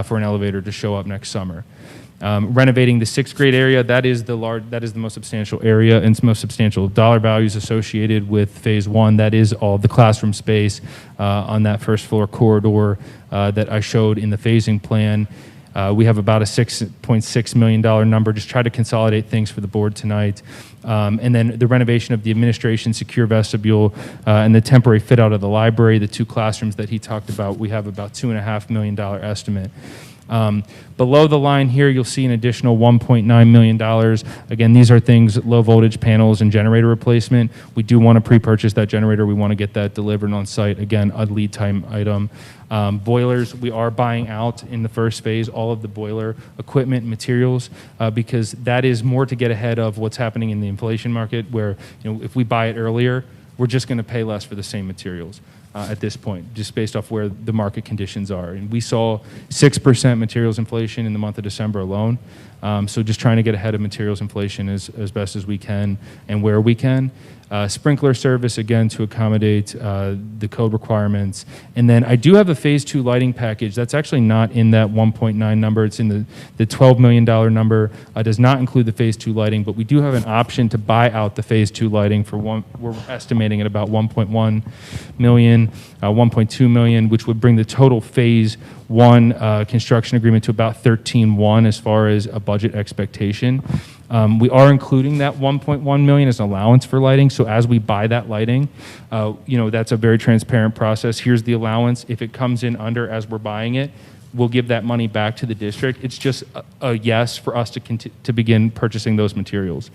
for an elevator to show up next summer. Renovating the sixth grade area, that is the most substantial area and most substantial dollar values associated with phase one. That is all the classroom space on that first floor corridor that I showed in the phasing plan. We have about a $6.6 million number. Just try to consolidate things for the board tonight. And then the renovation of the administration secure vestibule and the temporary fit out of the library, the 2 classrooms that he talked about, we have about $2.5 million estimate. Below the line here, you'll see an additional $1.9 million. Again, these are things, low voltage panels and generator replacement. We do want to pre-purchase that generator. We want to get that delivered on site. Again, a lead time item. Boilers, we are buying out in the first phase all of the boiler equipment and materials because that is more to get ahead of what's happening in the inflation market where, if we buy it earlier, we're just going to pay less for the same materials. At this point, just based off where the market conditions are. And we saw 6% materials inflation in the month of December alone. So just trying to get ahead of materials inflation as best as we can and where we can. Sprinkler service, again, to accommodate the code requirements. And then I do have a phase 2 lighting package. That's actually not in that 1.9 number. It's in the $12 million number. Does not include the phase 2 lighting, but we do have an option to buy out the phase 2 lighting for we're estimating at about 1.1 million, 1.2 million, which would bring the total phase 1 construction agreement to about 13.1 as far as a budget expectation. We are including that 1.1 million as an allowance for lighting. So as we buy that lighting, that's a very transparent process. Here's the allowance. If it comes in under as we're buying it, we'll give that money back to the district. It's just a yes for us to begin purchasing those materials.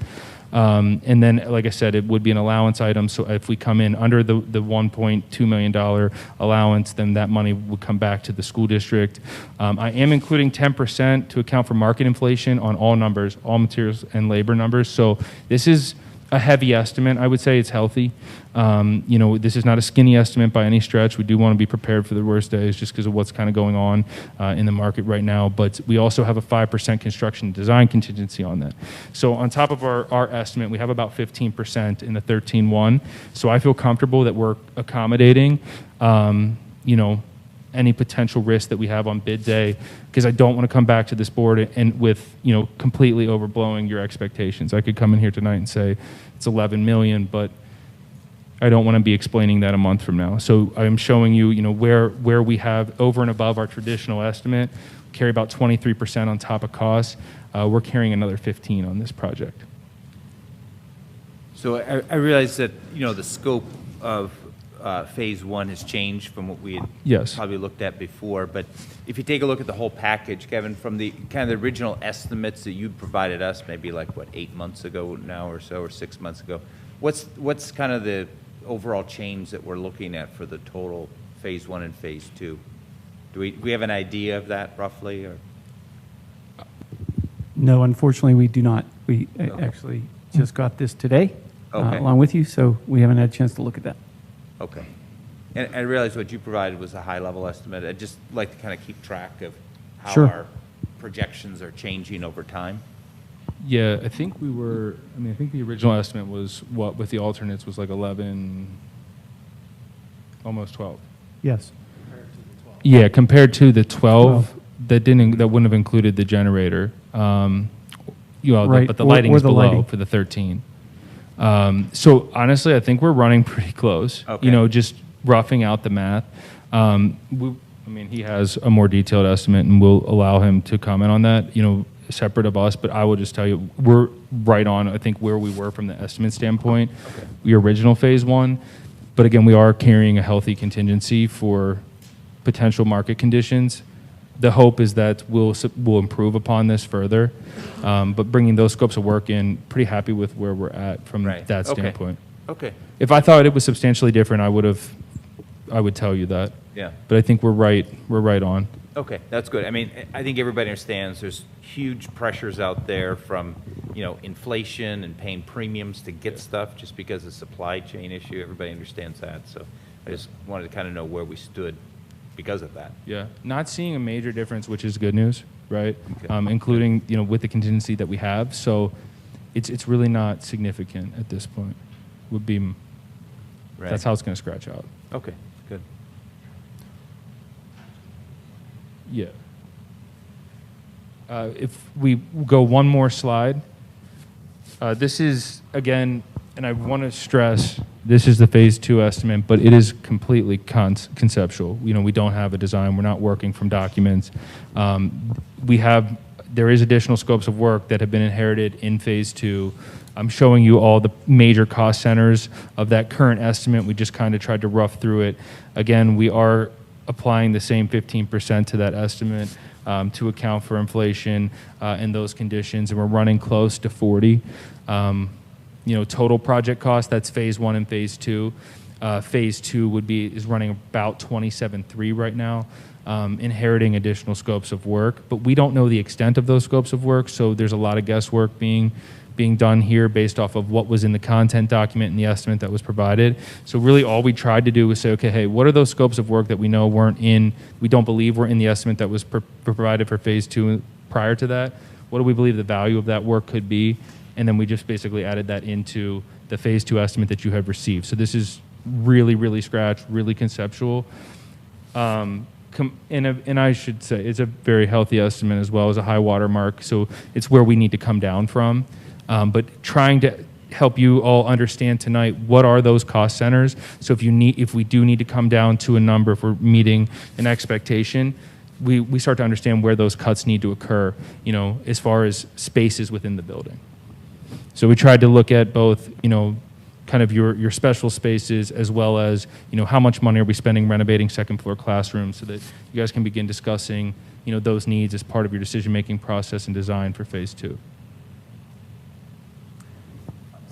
And then, like I said, it would be an allowance item. So if we come in under the $1.2 million allowance, then that money would come back to the school district. I am including 10% to account for market inflation on all numbers, all materials and labor numbers. So this is a heavy estimate. I would say it's healthy. This is not a skinny estimate by any stretch. We do want to be prepared for the worst days just because of what's kind of going on in the market right now. But we also have a 5% construction design contingency on that. So on top of our estimate, we have about 15% in the 13.1. So I feel comfortable that we're accommodating, any potential risk that we have on bid day, because I don't want to come back to this board and with, completely overblowing your expectations. I could come in here tonight and say it's 11 million, but I don't want to be explaining that a month from now. So I'm showing you, where we have over and above our traditional estimate, carry about 23% on top of costs. We're carrying another 15 on this project. So I realize that, the scope of phase 1 has changed from what we had probably looked at before. But if you take a look at the whole package, Kevin, from the kind of the original estimates that you provided us, maybe 8 months ago now or so, or 6 months ago, what's kind of the overall change that we're looking at for the total phase 1 and phase 2? Do we have an idea of that roughly? Or? No, unfortunately, we do not. We actually just got this today along with you, so we haven't had a chance to look at that. Okay. And I realize what you provided was a high-level estimate. I'd just like to kind of keep track of how our projections are changing over time. Yeah, I think the original estimate was with the alternates was like 11, almost 12. Yes. Yeah, compared to the 12 that wouldn't have included the generator. But the lighting is below for the 13. So honestly, I think we're running pretty close. Okay. Just roughing out the math. He has a more detailed estimate, and we'll allow him to comment on that. Separate of us. But I will just tell you, we're right on. I think where we were from the estimate standpoint, the original phase 1. But again, we are carrying a healthy contingency for potential market conditions. The hope is that we'll improve upon this further, but bringing those scopes of work in, pretty happy with where we're at from that standpoint. Okay. If I thought it was substantially different, I would tell you that. Yeah. But I think we're right on. Okay, that's good. I think everybody understands there's huge pressures out there from, inflation and paying premiums to get stuff just because of supply chain issue. Everybody understands that. So I just wanted to kind of know where we stood because of that. Yeah, not seeing a major difference, which is good news, right? Okay. Including, with the contingency that we have. So it's really not significant at this point. That's how it's going to scratch out. Okay, good. Yeah. If we go one more slide, this is, again, and I want to stress, this is the Phase 2 estimate, but it is completely conceptual. You know, we don't have a design. We're not working from documents. There is additional scopes of work that have been inherited in Phase 2. I'm showing you all the major cost centers of that current estimate. We just kind of tried to rough through it. Again, we are applying the same 15% to that estimate to account for inflation and those conditions, and we're running close to 40. Total project cost, that's Phase 1 and Phase 2. Phase 2 is running about 27.3 right now, inheriting additional scopes of work, but we don't know the extent of those scopes of work, so there's a lot of guesswork being done here based off of what was in the content document and the estimate that was provided. So really all we tried to do was say, okay, hey, what are those scopes of work that we know we don't believe were in the estimate that was provided for Phase 2 prior to that? What do we believe the value of that work could be? And then we just basically added that into the Phase 2 estimate that you have received. So this is really, really scratched, really conceptual. And I should say it's a very healthy estimate as well as a high water mark. So it's where we need to come down from. But trying to help you all understand tonight, what are those cost centers? So if we do need to come down to a number, if we're meeting an expectation, we start to understand where those cuts need to occur, as far as spaces within the building. So we tried to look at both, kind of your special spaces as well as, how much money are we spending renovating second floor classrooms so that you guys can begin discussing, those needs as part of your decision-making process and design for Phase 2.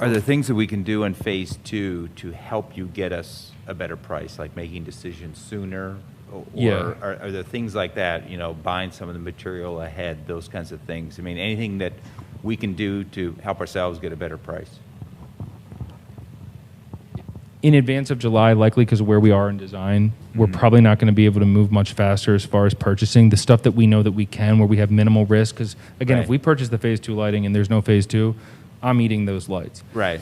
Are there things that we can do in Phase 2 to help you get us a better price, like making decisions sooner? Or Yeah. are there things like that, buying some of the material ahead, those kinds of things? I mean, anything that we can do to help ourselves get a better price? In advance of July, likely because of where we are in design, we're probably not going to be able to move much faster as far as purchasing the stuff that we know that we can, where we have minimal risk. Because again, Right. if we purchase the Phase 2 lighting and there's no Phase 2, I'm eating those lights. Right.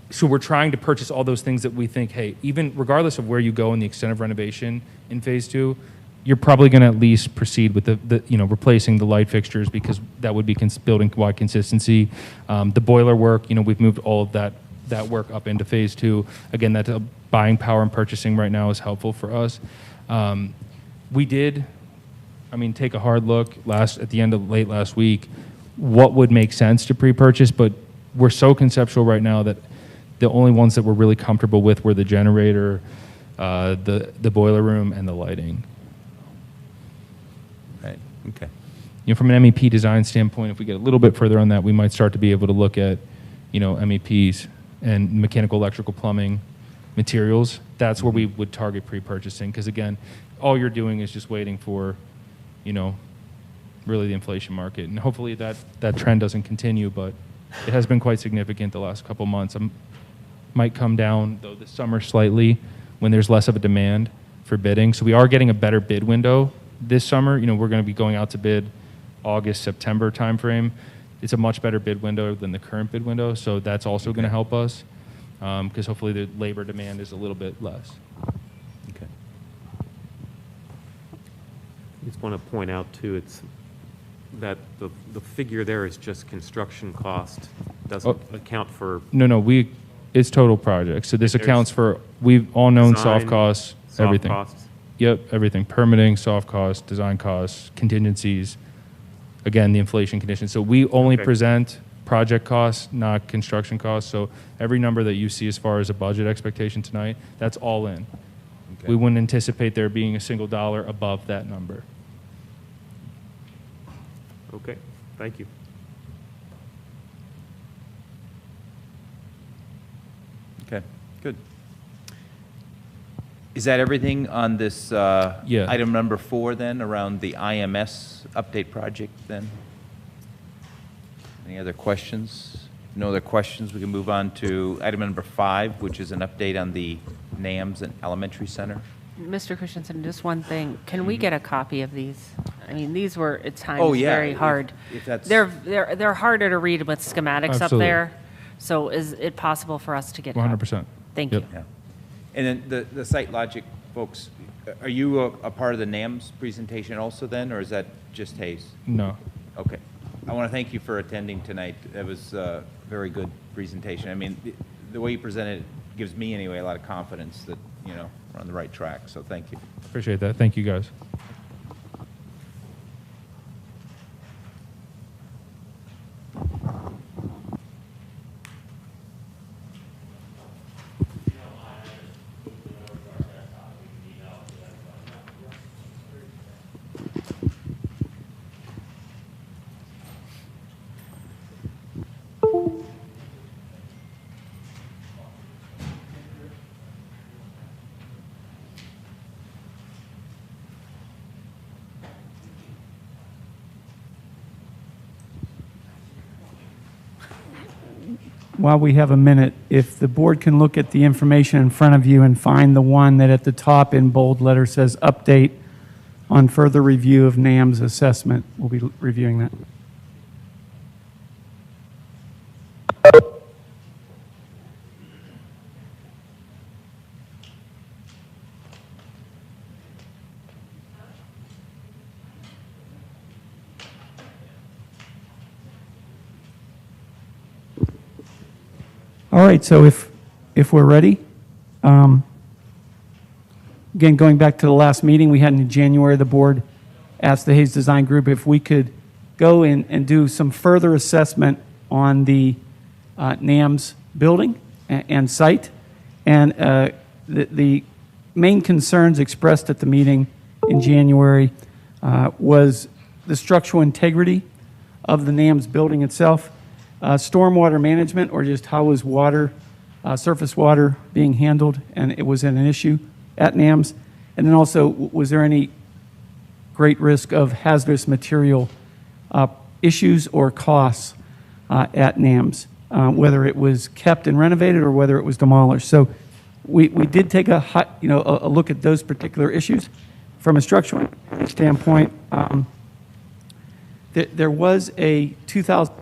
So we're trying to purchase all those things that we think, hey, even regardless of where you go in the extent of renovation in Phase 2, you're probably going to at least proceed with the replacing the light fixtures because that would be building-wide consistency. The boiler work, we've moved all of that work up into Phase 2. Again, that buying power and purchasing right now is helpful for us. We did, take a hard look at the end of late last week, what would make sense to pre-purchase, but we're so conceptual right now that the only ones that we're really comfortable with were the generator, the boiler room, and the lighting. Right, okay. From an MEP design standpoint, if we get a little bit further on that, we might start to be able to look at, MEPs and mechanical, electrical, plumbing materials. That's where we would target pre-purchasing because, again, all you're doing is just waiting for, really the inflation market. And hopefully that trend doesn't continue, but it has been quite significant the last couple months. Might come down, though, this summer slightly when there's less of a demand for bidding. So we are getting a better bid window this summer. We're going to be going out to bid August, September timeframe. It's a much better bid window than the current bid window, so that's also going to help us because hopefully the labor demand is a little bit less. Okay. I just want to point out, too, it's that the figure there is just construction cost, doesn't account for No, it's total project. So this There's accounts for, we've all known soft design, costs, soft everything. costs. Yep, everything. Permitting, soft costs, design costs, contingencies, again, the inflation conditions. So we only Okay. present project costs, not construction costs. So every number that you see as far as a budget expectation tonight, that's all in. Okay. We wouldn't anticipate there being a single dollar above that number. Okay, thank you. Okay, good. Is that everything on this Yeah. item number 4 then, around the IMS update project then? Any other questions? No other questions, we can move on to item number 5, which is an update on the NAMS and Elementary Center. Mr. Christensen, just one thing. Can we get a copy of these? These were at times Oh, yeah, very hard. if that's- They're harder to read with schematics up Absolutely. there. So is it possible for us to get? 100%. Thank Yep. you. Yeah. And then the Site Logic folks, are you a part of the NAMS presentation also then, or is that just Hayes? No. Okay. I want to thank you for attending tonight. That was a very good presentation. I mean, the way you presented it gives me, anyway, a lot of confidence that, you know, we're on the right track, so thank you. Appreciate that. Thank you, guys. While we have a minute, if the board can look at the information in front of you and find the one that at the top in bold letter says update on further review of NAM's assessment, we'll be reviewing that. All right, so if we're ready, again, going back to the last meeting we had in January, the board asked the Hayes Design Group if we could go in and do some further assessment on the NAM's building and site. And the main concerns expressed at the meeting in January was the structural integrity of the NAM's building itself, stormwater management, or just how was water, surface water being handled, and it was an issue at NAMS. And then also, was there any great risk of hazardous material issues or costs at NAMS, whether it was kept and renovated or whether it was demolished. So we did take a look at those particular issues. From a structural standpoint, there was a 2000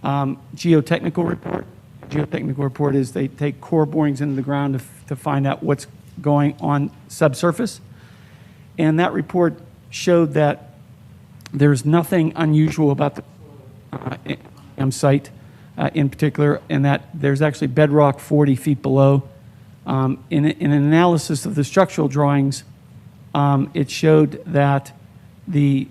geotechnical report. Geotechnical report is they take core borings into the ground to find out what's going on subsurface. And that report showed that there's nothing unusual about the site in particular, and that there's actually bedrock 40 feet below. In an analysis of the structural drawings, it showed that the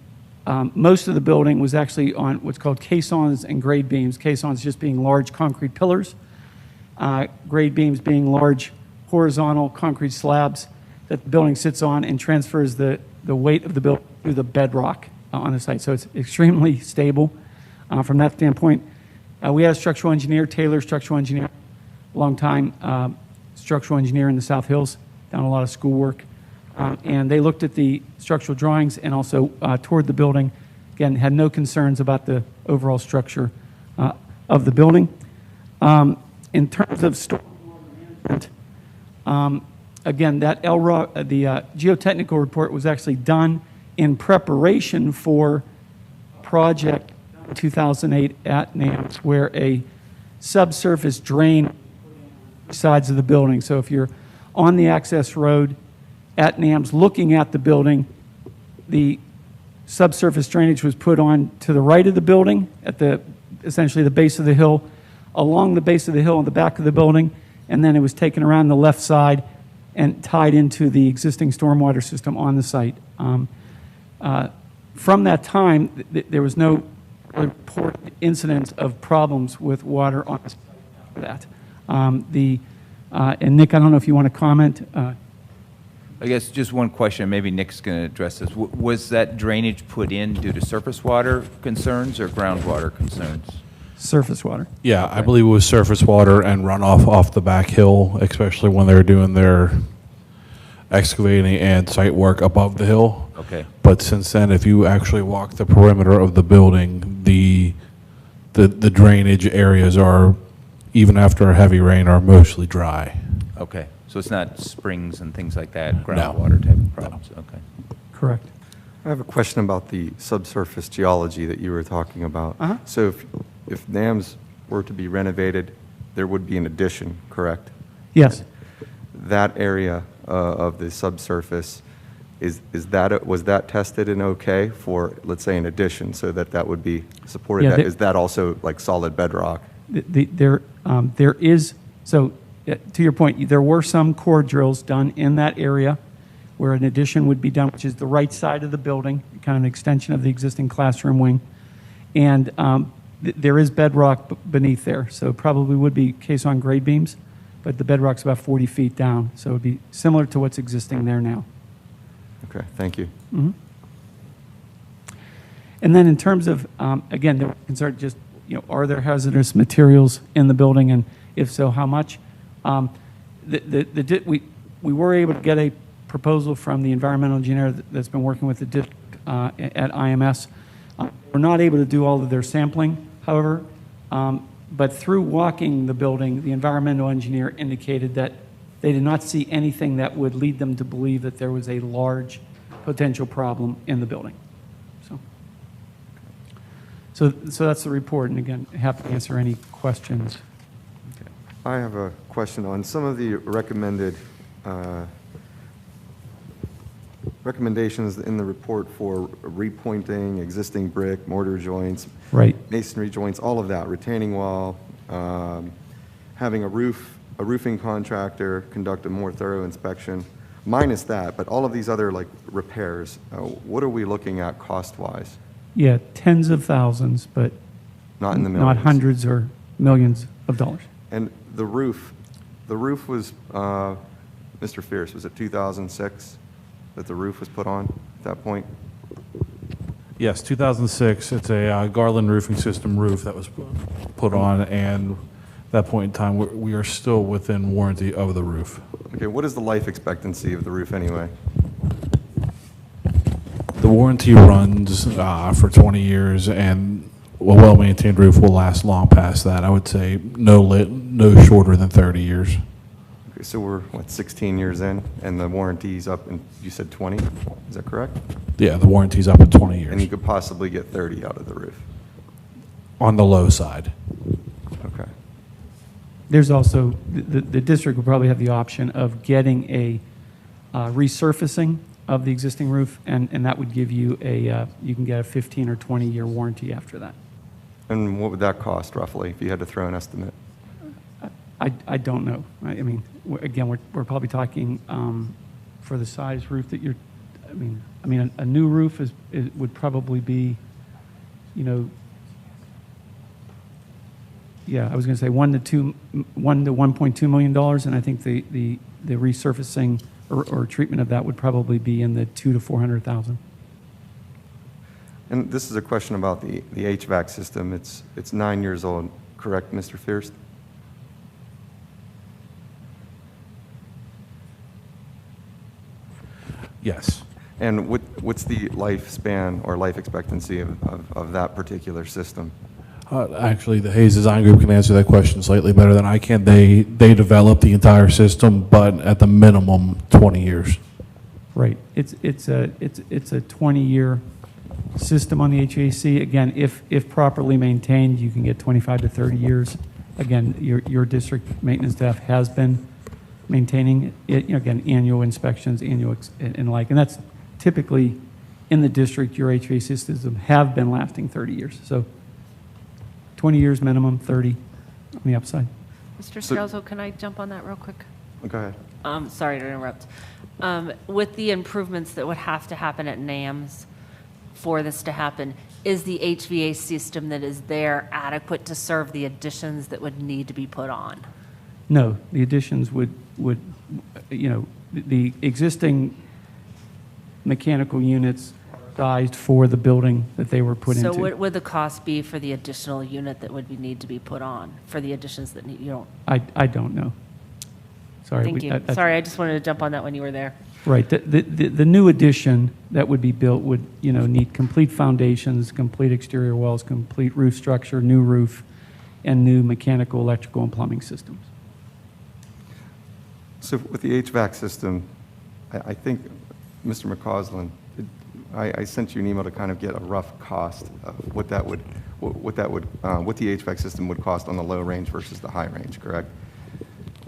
most of the building was actually on what's called caissons and grade beams. Caissons just being large concrete pillars, grade beams being large horizontal concrete slabs that the building sits on and transfers the weight of the building through the bedrock on the site. So it's extremely stable from that standpoint. We had a structural engineer, Taylor structural engineer, long time structural engineer in the South Hills, done a lot of schoolwork. And they looked at the structural drawings and also toured the building. Again, had no concerns about the overall structure of the building. In terms of stormwater management, again, that LRA, the geotechnical report was actually done in preparation for project 2008 at NAMS, where a subsurface drain sides of the building. So if you're on the access road at NAMS looking at the building, the subsurface drainage was put on to the right of the building at essentially the base of the hill, along the base of the hill on the back of the building, and then it was taken around the left side and tied into the existing stormwater system on the site. From that time, there was no reported incidents of problems with water on the site after that. And Nick, I don't know if you want to comment. I guess just one question, maybe Nick's going to address this. Was that drainage put in due to surface water concerns or groundwater concerns? Surface water. Yeah, I believe it was surface water and runoff off the back hill, especially when they were doing their excavating and site work above the hill. Okay. But since then, if you actually walk the perimeter of the building, the drainage areas are, even after a heavy rain, are mostly dry. Okay. So it's not springs and things like that, groundwater type of problems? Okay. Correct. I have a question about the subsurface geology that you were talking about. Uh-huh. So if NAMS were to be renovated, there would be an addition, correct? Yes. That area of the subsurface, was that tested and okay for, let's say, an addition, so that would be supported? Yeah, That- the- Is that also like solid bedrock? There is, so to your point, there were some core drills done in that area where an addition would be done, which is the right side of the building, kind of an extension of the existing classroom wing. And there is bedrock beneath there, so it probably would be caisson grade beams, but the bedrock's about 40 feet down, so it would be similar to what's existing there now. Okay, thank you. And then in terms of, again, the concern just, are there hazardous materials in the building, and if so, how much? We were able to get a proposal from the environmental engineer that's been working with the district at IMS. We're not able to do all of their sampling, however, but through walking the building, the environmental engineer indicated that they did not see anything that would lead them to believe that there was a large potential problem in the building. So that's the report, and again, happy to answer any questions. I have a question on some of the recommendations in the report for repointing existing brick, mortar joints, Right. masonry joints, all of that, retaining wall, having a roofing contractor conduct a more thorough inspection, minus that, but all of these other like repairs, what are we looking at cost-wise? Yeah, tens of thousands, but Not in the not millions. hundreds or millions of dollars. And the roof was, Mr. Fierce, was it 2006 that the roof was put on at that point? Yes, 2006, it's a Garland Roofing System roof that was put on, and at that point in time, we are still within warranty of the roof. Okay, what is the life expectancy of the roof anyway? The warranty runs for 20 years, and a well-maintained roof will last long past that. I would say no shorter than 30 years. Okay, so we're, 16 years in, and the warranty's up, and you said 20? Is that correct? Yeah, the warranty's up at 20 And you years, could possibly get 30 out of the roof? on the low side. Okay. There's also, the district will probably have the option of getting a resurfacing of the existing roof, and that would give you you can get a 15 or 20-year warranty after that. And what would that cost roughly, if you had to throw an estimate? I don't know. I mean, again, we're probably talking for the size roof that you're, I mean, a new roof would probably be, yeah, I was going to say $1 to $1.2 million, and I think the resurfacing or treatment of that would probably be in the $200,000 to $400,000. And this is a question about the HVAC system. It's 9 years old, correct, Mr. Fierce? Yes. And what's the lifespan or life expectancy of that particular system? Actually, the Hayes Design Group can answer that question slightly better than I can. They develop the entire system, but at the minimum, 20 years. Right. It's a 20-year system on the HVAC. Again, if properly maintained, you can get 25 to 30 years. Again, your district maintenance staff has been maintaining it, again, annual inspections, and like, and that's typically in the district, your HVAC systems have been lasting 30 years. So 20 years minimum, 30 on the upside. Mr. So- Strauzo, can I jump on that real quick? Go ahead. Sorry to interrupt. With the improvements that would have to happen at NAMS for this to happen, is the HVAC system that is there adequate to serve the additions that would need to be put on? No, the additions would, the existing mechanical units are sized for the building that they were put into. So what would the cost be for the additional unit that would need to be put on, for the additions that you don't? I don't know. Sorry. Thank you. Sorry, I just wanted to jump on that when you were there. Right. The new addition that would be built would, need complete foundations, complete exterior walls, complete roof structure, new roof, and new mechanical, electrical, and plumbing systems. So with the HVAC system, I think, Mr. McCausland, I sent you an email to kind of get a rough cost of what the HVAC system would cost on the low range versus the high range, correct?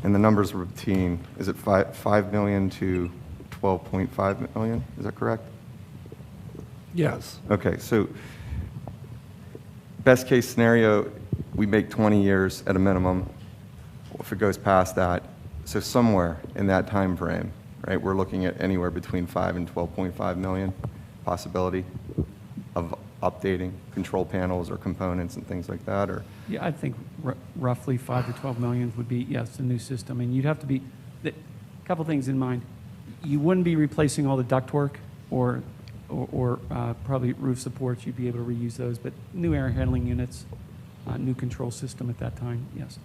And the numbers were between, is it 5 million to 12.5 million, is that correct? Yes. Okay, so best case scenario, we make 20 years at a minimum. If it goes past that, so somewhere in that time frame, right, we're looking at anywhere between 5 and 12.5 million possibility of updating control panels or components and things like that, or? Yeah, I think roughly 5 to 12 million would be, yes, a new system. And you'd have to be, a couple things in mind. You wouldn't be replacing all the ductwork or probably roof supports. You'd be able to reuse those, but new air handling units, new control system at that time, yes.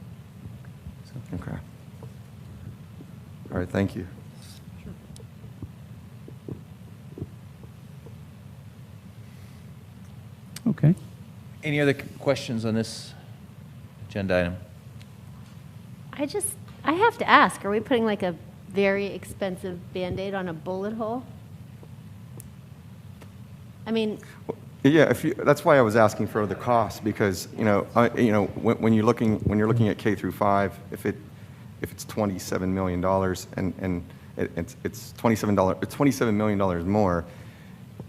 So. Okay. All right, thank you. Okay. Any other questions on this agenda item? I have to ask, are we putting like a very expensive Band-Aid on a bullet hole? I mean, Yeah, that's why I was asking for the cost, because, when you're looking at K through 5, if it's $27 million and it's $27 million more,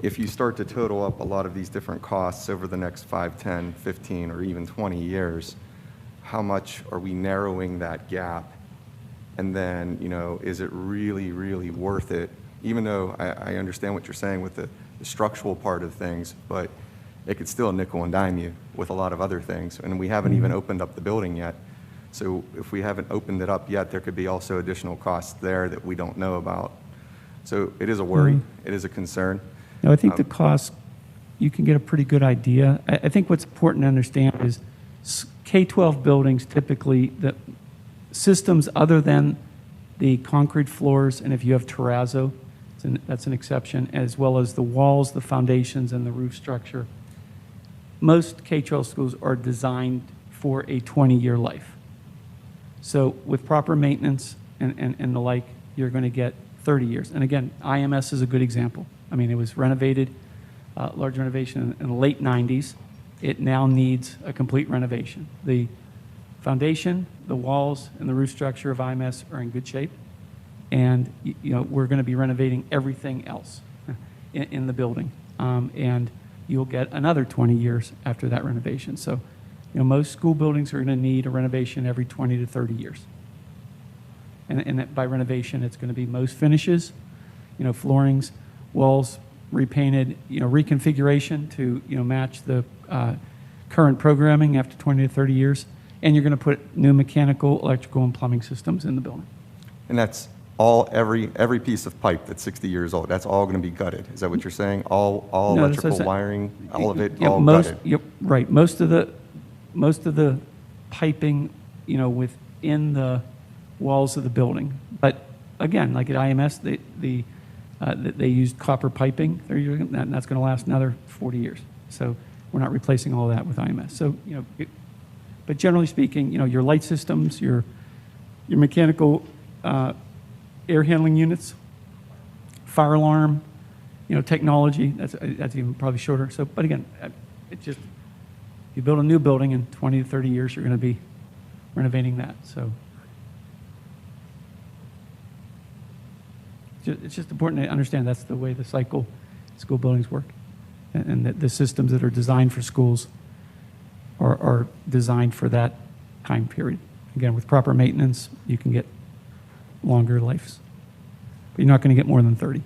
if you start to total up a lot of these different costs over the next 5, 10, 15, or even 20 years, how much are we narrowing that gap? And then, is it really, really worth it? Even though I understand what you're saying with the structural part of things, but it could still nickel and dime you with a lot of other things. And we haven't even opened up the building yet. So if we haven't opened it up yet, there could be also additional costs there that we don't know about. So it is a worry. It is a concern. No, I think the cost, you can get a pretty good idea. I think what's important to understand is K-12 buildings, typically, the systems other than the concrete floors, and if you have terrazzo, that's an exception, as well as the walls, the foundations, and the roof structure. Most K-12 schools are designed for a 20-year life. So with proper maintenance and the like, you're going to get 30 years. And again, IMS is a good example. I mean, it was renovated, large renovation in the late 90s. It now needs a complete renovation. The foundation, the walls, and the roof structure of IMS are in good shape. And we're going to be renovating everything else in the building. And you'll get another 20 years after that renovation. So, most school buildings are going to need a renovation every 20 to 30 years. And that by renovation, it's going to be most finishes, floorings, walls repainted, reconfiguration to, match the current programming after 20 to 30 years. And you're going to put new mechanical, electrical, and plumbing systems in the building. And that's every piece of pipe that's 60 years old, that's all going to be gutted. Is that what you're saying? All No, that's what electrical I'm saying. wiring, all of it, Yeah, all gutted? Yep, right. Most of the piping, within the walls of the building. But again, like at IMS, they used copper piping. And that's going to last another 40 years. So we're not replacing all that with IMS. So but generally speaking, your light systems, your mechanical air handling units, fire alarm, technology, that's even probably shorter. So, but again, it's just, you build a new building in 20 to 30 years, you're going to be renovating that. So it's just important to understand that's the way the cycle school buildings work. And that the systems that are designed for schools are designed for that time period. Again, with proper maintenance, you can get longer lives. But you're not going to get more than 30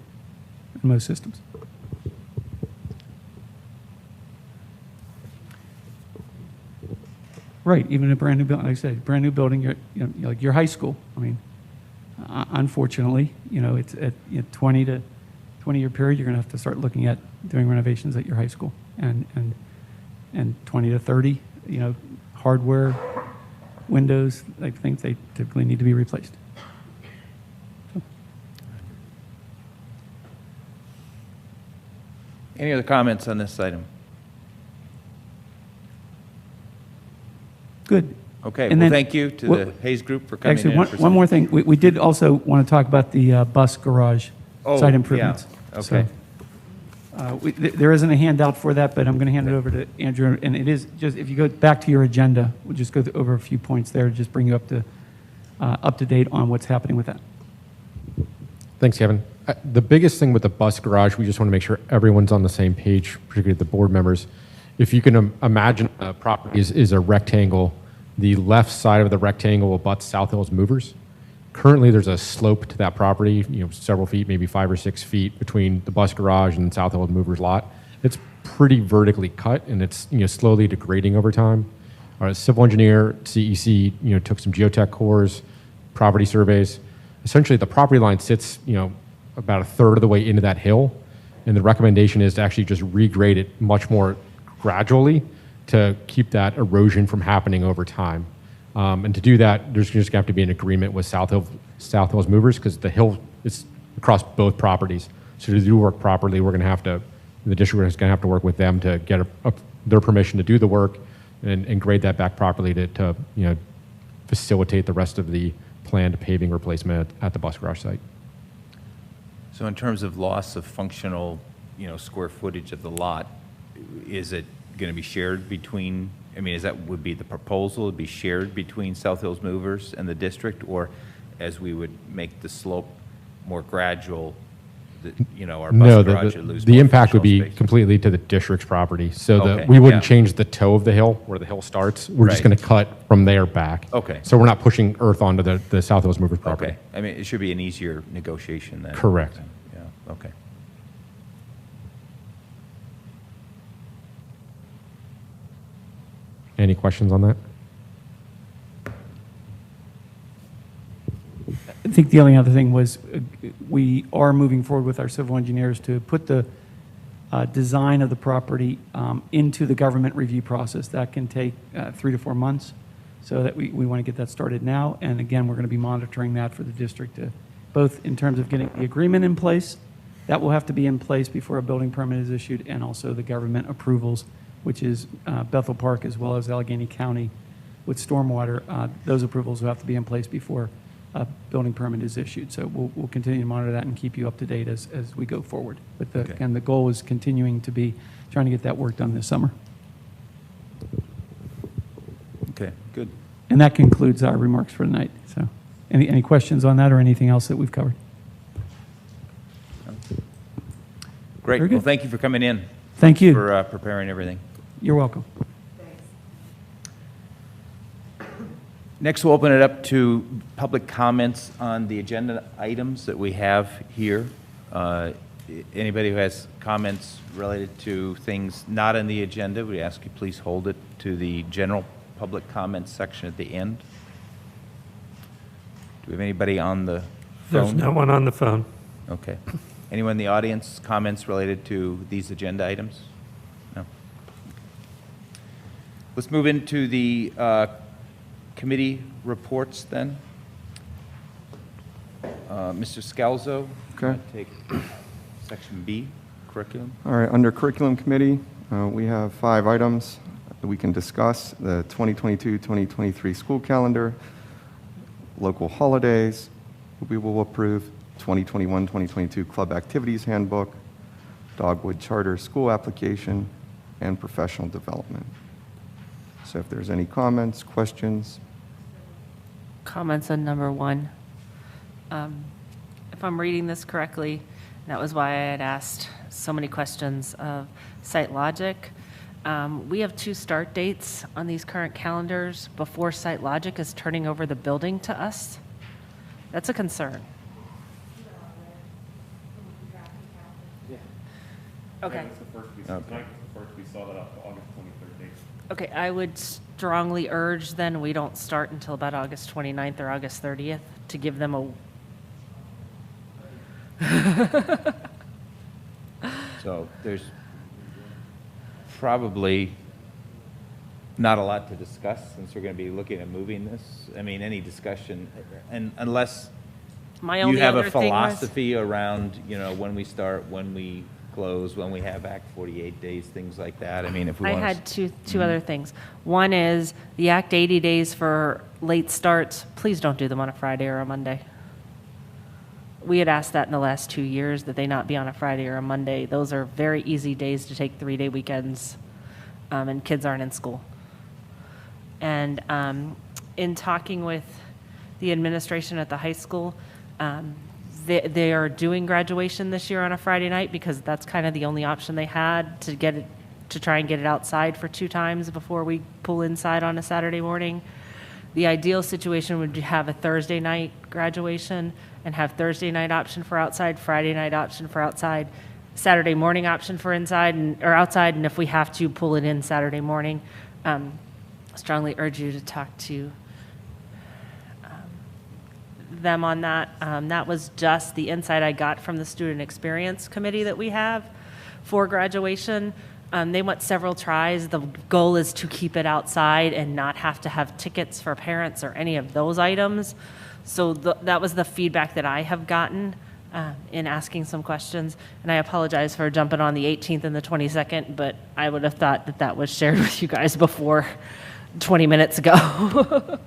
in most systems. Right, even a brand new building, like I said, brand new building, like your high school. I mean, unfortunately, it's at 20-year period, you're going to have to start looking at doing renovations at your high school. And 20 to 30, hardware, windows, I think they typically need to be replaced. Any other comments on this item? Good. Okay, And well, then- thank you to well, the Hayes Group for coming in. Actually, for one more thing. We did also want to talk about the bus garage Oh, site yeah. improvements. Okay. So, there isn't a handout for that, but I'm going to hand it over to Andrew. And it is just, if you go back to your agenda, we'll just go over a few points there to just bring you up to date on what's happening with that. Thanks, Kevin. The biggest thing with the bus garage, we just want to make sure everyone's on the same page, particularly the board members. If you can imagine a property is a rectangle, the left side of the rectangle abuts South Hills Movers. Currently, there's a slope to that property, several feet, maybe 5 or 6 feet between the bus garage and South Hills Movers lot. It's pretty vertically cut, and it's slowly degrading over time. Our civil engineer, CEC, took some geotech cores, property surveys. Essentially, the property line sits, about a third of the way into that hill, and the recommendation is to actually just regrade it much more gradually to keep that erosion from happening over time. And to do that, there's just going to have to be an agreement with South Hills Movers because the hill is across both properties. So to do work properly, the district is going to have to work with them to get their permission to do the work and grade that back properly to facilitate the rest of the planned paving replacement at the bus garage site. So in terms of loss of functional, square footage of the lot, is it going to be shared between, would be the proposal, would be shared between South Hills Movers and the district, or as we would make the slope more gradual, our bus garage would lose the more impact would be functional space? completely to the district's property. So Okay, we wouldn't yeah. change the toe of the hill where the hill starts. We're just Right. going to cut from there back. Okay. So we're not pushing earth onto the South Hills Movers property. Okay, it should be an easier negotiation then. Correct. Yeah, okay. Any questions on that? I think the only other thing was we are moving forward with our civil engineers to put the design of the property into the government review process. That can take 3 to 4 months, so that we want to get that started now. And again, we're going to be monitoring that for the district, both in terms of getting the agreement in place. That will have to be in place before a building permit is issued, and also the government approvals, which is Bethel Park as well as Allegheny County with stormwater. Those approvals will have to be in place before a building permit is issued. So we'll continue to monitor that and keep you up to date as we go forward. But Okay. again, the goal is continuing to be trying to get that work done this summer. Okay, good. And that concludes our remarks for tonight. So any questions on that or anything else that we've covered? Great, Very well, good. thank you for coming in. Thank you. For preparing everything. You're welcome. Next, we'll open it up to public comments on the agenda items that we have here. Anybody who has comments related to things not on the agenda, we ask you please hold it to the general public comments section at the end. Do we have anybody on the phone? There's no one on the phone. Okay. Anyone in the audience, comments related to these agenda items? No? Let's move into the committee reports then. Mr. Scalzo, Okay. take section B, curriculum. All right, under Curriculum Committee, we have 5 items that we can discuss. The 2022-2023 school calendar, local holidays, we will approve, 2021-2022 club activities handbook, Dogwood Charter school application, and professional development. So if there's any comments, questions, Comments on number 1. If I'm reading this correctly, that was why I had asked so many questions of Site Logic. We have 2 start dates on these current calendars before Site Logic is turning over the building to us. That's a concern. Okay. Okay, I would strongly urge then we don't start until about August 29th or August 30th to give them a, So there's probably not a lot to discuss since we're going to be looking at moving this. Any discussion, and unless my you only have a other thing was, philosophy around, when we start, when we close, when we have Act 48 days, things like that. If we I want had two other things. One is the Act 80 days for late starts, please don't do them on a Friday or a Monday. We had asked that in the last 2 years, that they not be on a Friday or a Monday. Those are very easy days to take 3-day weekends, and kids aren't in school. And in talking with the administration at the high school, they are doing graduation this year on a Friday night because that's kind of the only option they had to get it, to try and get it outside for 2 times before we pull inside on a Saturday morning. The ideal situation would have a Thursday night graduation and have Thursday night option for outside, Friday night option for outside, Saturday morning option for inside or outside, and if we have to, pull it in Saturday morning. Strongly urge you to talk to them on that. That was just the insight I got from the Student Experience Committee that we have for graduation. They want several tries. The goal is to keep it outside and not have to have tickets for parents or any of those items. So that was the feedback that I have gotten in asking some questions. And I apologize for jumping on the 18th and the 22nd, but I would have thought that that was shared with you guys before 20 minutes ago.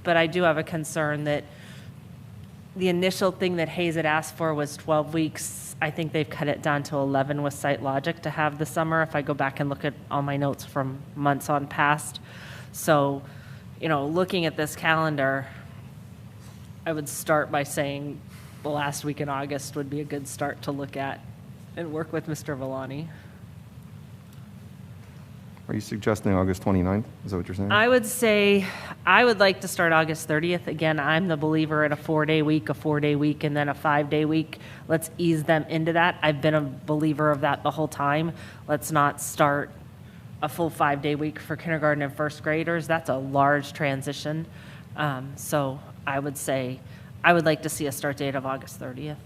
But I do have a concern that the initial thing that Hayes had asked for was 12 weeks. I think they've cut it down to 11 with Site Logic to have the summer, if I go back and look at all my notes from months on past. So, you know, looking at this calendar, I would start by saying the last week in August would be a good start to look at and work with Mr. Villani. Are you suggesting August 29th? Is that what you're saying? I would say I would like to start August 30th. Again, I'm the believer in a 4-day week, and then a 5-day week. Let's ease them into that. I've been a believer of that the whole time. Let's not start a full 5-day week for kindergarten and first graders. That's a large transition. So I would say I would like to see a start date of August 30th.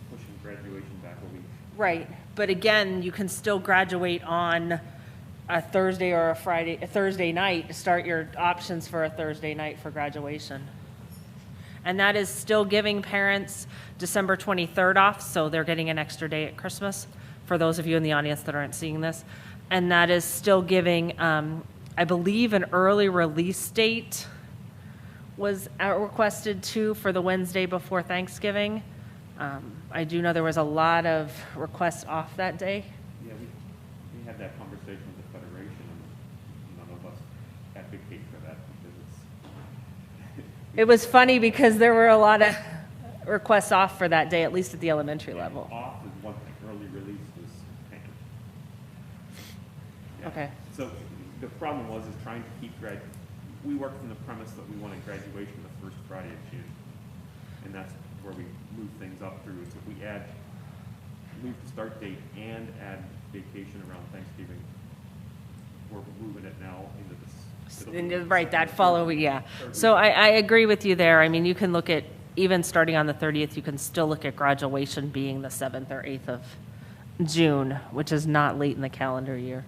Pushing graduation back a week. Right, but again, you can still graduate on a Thursday or a Thursday night, to start your options for a Thursday night for graduation. And that is still giving parents December 23rd off, so they're getting an extra day at Christmas, for those of you in the audience that aren't seeing this. And that is still giving, I believe, an early release date was requested too for the Wednesday before Thanksgiving. I do know there was a lot of requests off that day. Yeah, we had that conversation with the Federation, and none of us advocate for that because It was funny because there were a lot of requests off for that day, at least at the elementary level. Off is one thing, early release was pain. Yeah. Okay. So the problem was trying to keep we worked from the premise that we wanted graduation the first Friday of June. And that's where we move things up through. Is if we move the start date and add vacation around Thanksgiving, we're moving it now into this. Right, that following, yeah. So I agree with you there. I mean, you can look at, even starting on the 30th, you can still look at graduation being the 7th or 8th of June, which is not late in the calendar year.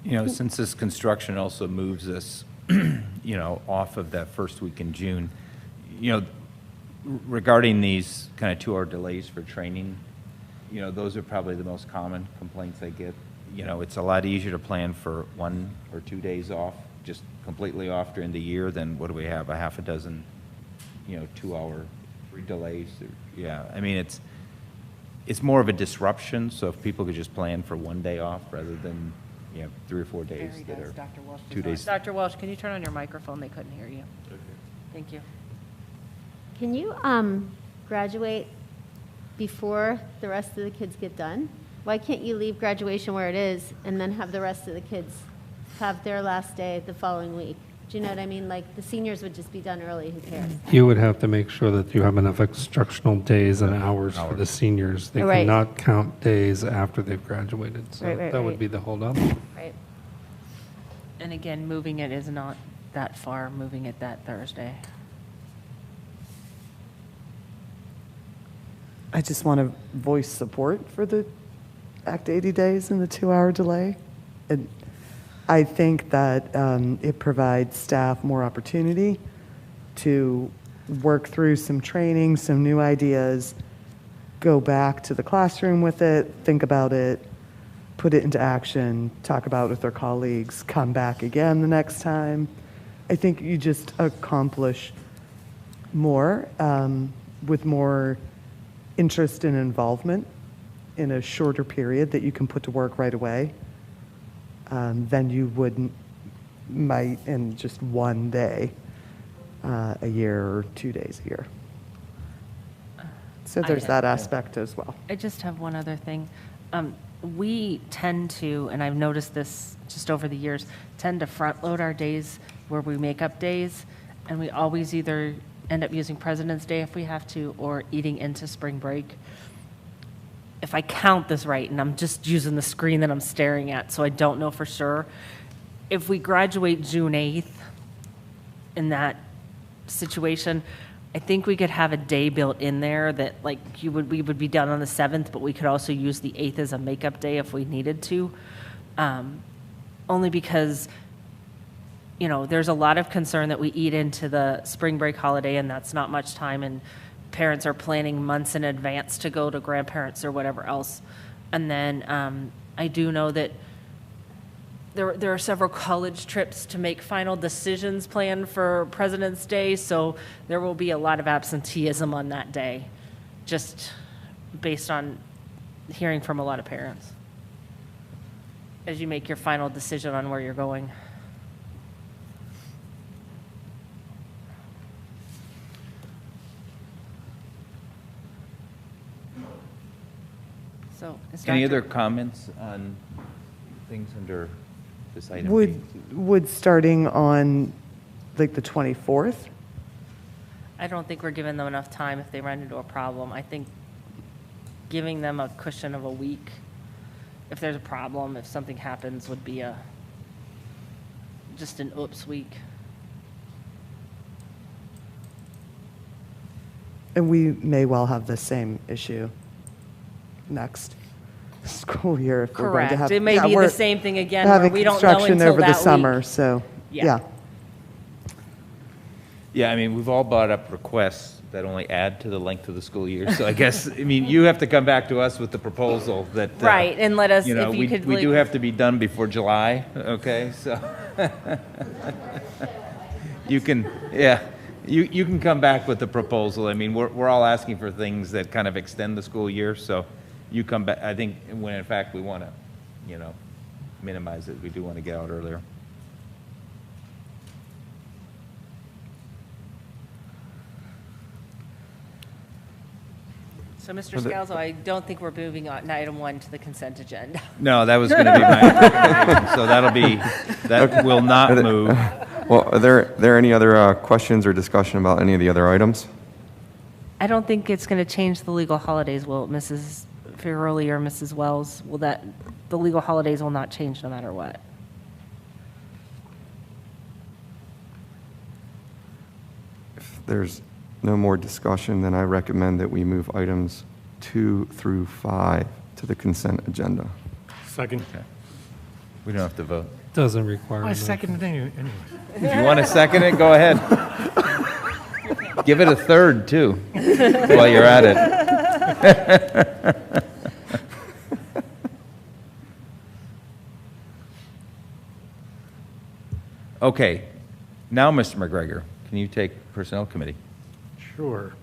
You know, since this construction also moves us, you know, off of that first week in June, you know, regarding these kind of 2-hour delays for training, you know, those are probably the most common complaints I get. You know, it's a lot easier to plan for 1 or 2 days off, just completely off during the year than what do we have, a half a dozen, you know, 2-hour delays. Yeah, I mean, it's more of a disruption, so if people could just plan for 1 day off rather than, you know, 3 or 4 days that are 2 days. Dr. Welsh, can you turn on your microphone? They couldn't hear you. Okay. Thank you. Can you graduate before the rest of the kids get done? Why can't you leave graduation where it is and then have the rest of the kids have their last day the following week? Do you know what I mean? Like, the seniors would just be done early, who cares? You would have to make sure that you have enough instructional days and hours for the seniors. They Right. cannot count days after they've graduated, so Right, that would right. be the holdup. Right. And again, moving it is not that far, moving it that Thursday. I just want to voice support for the Act 80 days and the 2-hour delay. And I think that it provides staff more opportunity to work through some training, some new ideas, go back to the classroom with it, think about it, put it into action, talk about it with their colleagues, come back again the next time. I think you just accomplish more with more interest and involvement in a shorter period that you can put to work right away than you might in just 1 day. a year or 2 days a year. So there's that aspect as well. I just have one other thing. We tend to, and I've noticed this just over the years, tend to front load our days where we make up days, and we always either end up using President's Day if we have to, or eating into spring break. If I count this right, and I'm just using the screen that I'm staring at, so I don't know for sure, if we graduate June 8th in that situation, I think we could have a day built in there that like we would be done on the 7th, but we could also use the 8th as a makeup day if we needed to. Only because, you know, there's a lot of concern that we eat into the spring break holiday and that's not much time, and parents are planning months in advance to go to grandparents or whatever else. And then I do know that there are several college trips to make final decisions planned for President's Day, so there will be a lot of absenteeism on that day, just based on hearing from a lot of parents as you make your final decision on where you're going. So, is Any Dr. other comments on things under this item? Would starting on like the 24th? I don't think we're giving them enough time if they run into a problem. I think giving them a cushion of a week, if there's a problem, if something happens, would be just an oops week. And we may well have the same issue next school year if we're going to Correct. have. It may be the we're same thing again, where having we don't know construction until over the that summer, week. so, Yeah. yeah. Yeah, I mean, we've all brought up requests that only add to the length of the school year. So I guess, I mean, you have to come back to us with the proposal that. Right, and let us, You know, if you could. we do have to be done before July, okay? So you can, yeah, you can come back with the proposal. I mean, we're all asking for things that kind of extend the school year, so you come back, I think, when in fact we want to, you know, minimize it, we do want to get out earlier. So, Mr. Scalzo, I don't think we're moving on item 1 to the consent agenda. No, that was going to be my recommendation, so that will not move. Well, are there any other questions or discussion about any of the other items? I don't think it's going to change the legal holidays, will it, Mrs. Fiorelli or Mrs. Wells? The legal holidays will not change no matter what? If there's no more discussion, then I recommend that we move items 2 through 5 to the consent agenda. Second. We don't have to vote. Doesn't require. I a second it anyway. If you want to second it, go ahead. Give it a third, too, while you're at it. Okay, now, Mr. McGregor, can you take Personnel Committee? Sure.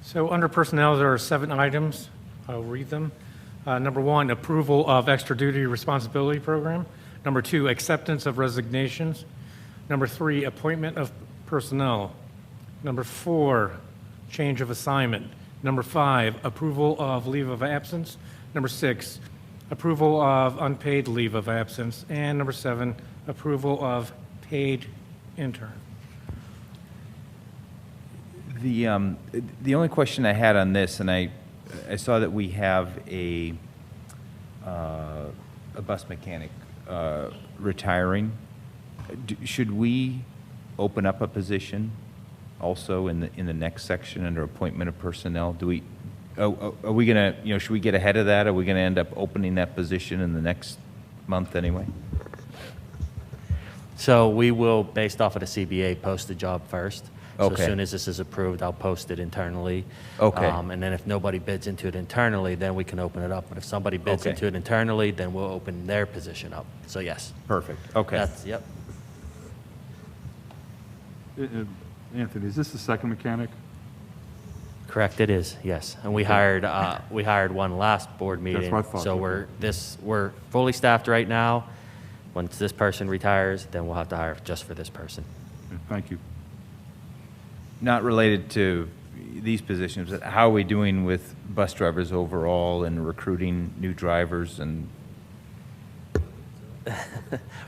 So under personnel, there are 7 items. I'll read them. Number 1, approval of extra duty responsibility program. Number 2, acceptance of resignations. Number 3, appointment of personnel. Number 4, change of assignment. Number 5, approval of leave of absence. Number 6, approval of unpaid leave of absence. And number 7, approval of paid intern. The only question I had on this, and I saw that we have a bus mechanic retiring. Should we open up a position also in the next section under appointment of personnel? Are we gonna, you know, should we get ahead of that? Are we gonna end up opening that position in the next month anyway? So we will, based off of the CBA, post the job first. So Okay. as soon as this is approved, I'll post it internally. Okay. And then if nobody bids into it internally, then we can open it up. But if somebody bids Okay. into it internally, then we'll open their position up. So yes. Perfect, okay. That's, yep. Anthony, is this the second mechanic? Correct, it is, yes. And we Okay. hired one last board meeting. what I thought, So okay. we're fully staffed right now. Once this person retires, then we'll have to hire just for this person. Thank you. not related to these positions, but how are we doing with bus drivers overall and recruiting new drivers and?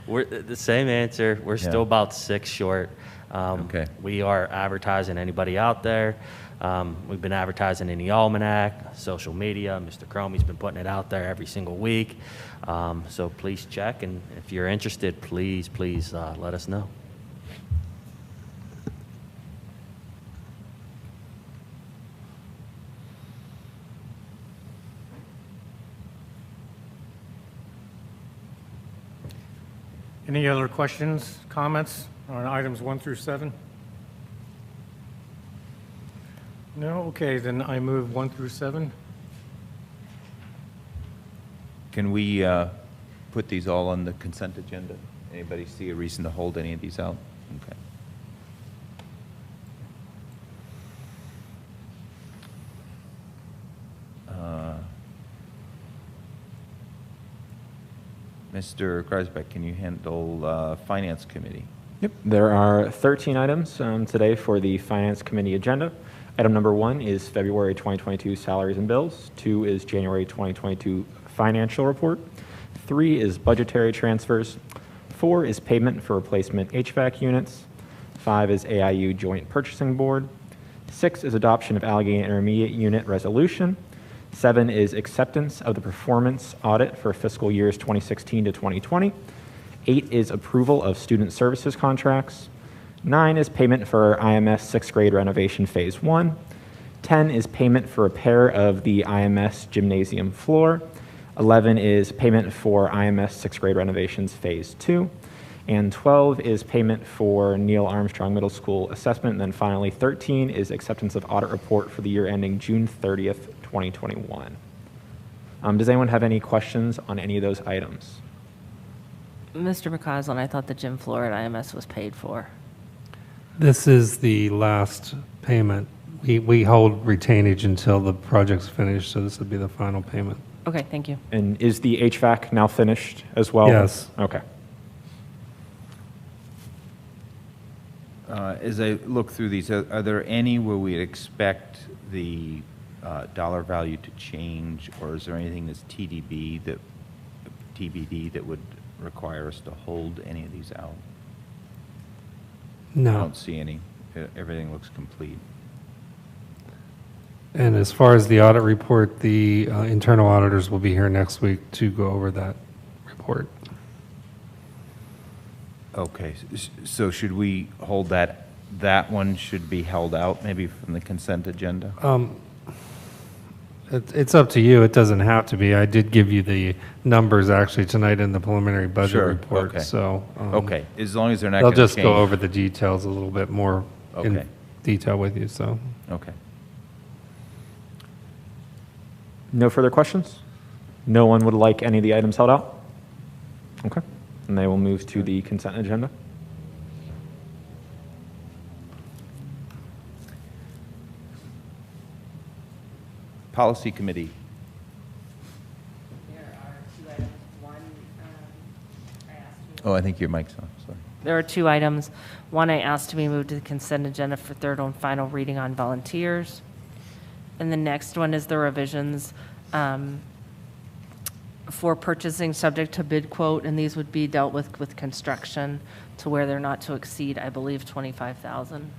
We're the same answer. We're Yeah. still about 6 short. Okay. We are advertising anybody out there. We've been advertising in the Almanac, social media. Mr. Cromie's been putting it out there every single week. So please check, and if you're interested, please let us know. Any other questions, comments on items 1 through 7? No? Okay, then I move 1 through 7. Can we put these all on the consent agenda? Anybody see a reason to hold any of these out? Okay. Mr. Kreisbeck, can you handle Finance Committee? Yep. There are 13 items today for the Finance Committee agenda. Item number 1 is February 2022 salaries and bills. 2 is January 2022 financial report. 3 is budgetary transfers. 4 is payment for replacement HVAC units. 5 is AIU Joint Purchasing Board. 6 is adoption of Allegheny Intermediate Unit Resolution. 7 is acceptance of the performance audit for fiscal years 2016 to 2020. 8 is approval of student services contracts. 9 is payment for IMS 6th grade renovation phase 1. 10 is payment for repair of the IMS gymnasium floor. 11 is payment for IMS 6th grade renovations phase 2. And 12 is payment for Neil Armstrong Middle School assessment. And then finally, 13 is acceptance of audit report for the year ending June 30th, 2021. Does anyone have any questions on any of those items? Mr. McCausland, I thought the gym floor at IMS was paid for. This is the last payment. We hold retainage until the project's finished, so this would be the final payment. Okay, thank you. And is the HVAC now finished as well? Yes. Okay. As I look through these, are there any where we expect the dollar value to change, or is there anything that's TBD that would require us to hold any of these out? I No. don't see any. Everything looks complete. And as far as the audit report, the internal auditors will be here next week to go over that report. Okay, so should we hold that, that one should be held out maybe from the consent agenda? It's up to you. It doesn't have to be. I did give you the numbers actually tonight in the preliminary budget Sure, report, okay. so. Okay, as long as they're not They'll going to change. just go over the details a little bit more in Okay. detail with you, so. Okay. No further questions? No one would like any of the items held out? Okay. And they will move to the consent agenda. Policy Committee. There are 2 items. One, I asked you. Oh, I think your mic's on, sorry. There are 2 items. One, I asked to be moved to the consent agenda for third and final reading on volunteers. And the next one is the revisions for purchasing subject to bid quote, and these would be dealt with construction to where they're not to exceed, I believe, 25,000.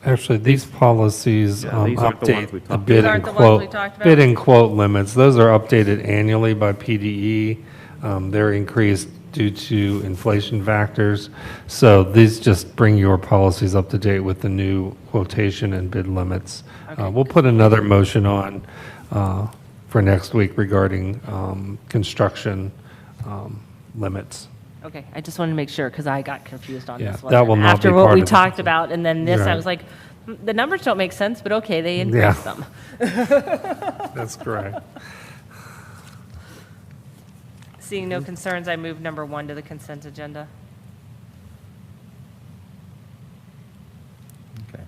Actually, these policies Yeah, these aren't the ones we update the talked bid about. and These aren't the ones we quote, talked about? bid and quote limits. Those are updated annually by PDE. They're increased due to inflation factors. So these just bring your policies up to date with the new quotation and bid limits. Okay. We'll put another motion on for next week regarding construction limits. Okay, I just wanted to make sure, because I got confused on Yeah, this one. that will not After be what part we of the- talked about, and then this, I Right. was like, the numbers don't make sense, but okay, they Yeah. increased them. That's correct. Seeing no concerns, I move number 1 to the consent agenda. Okay.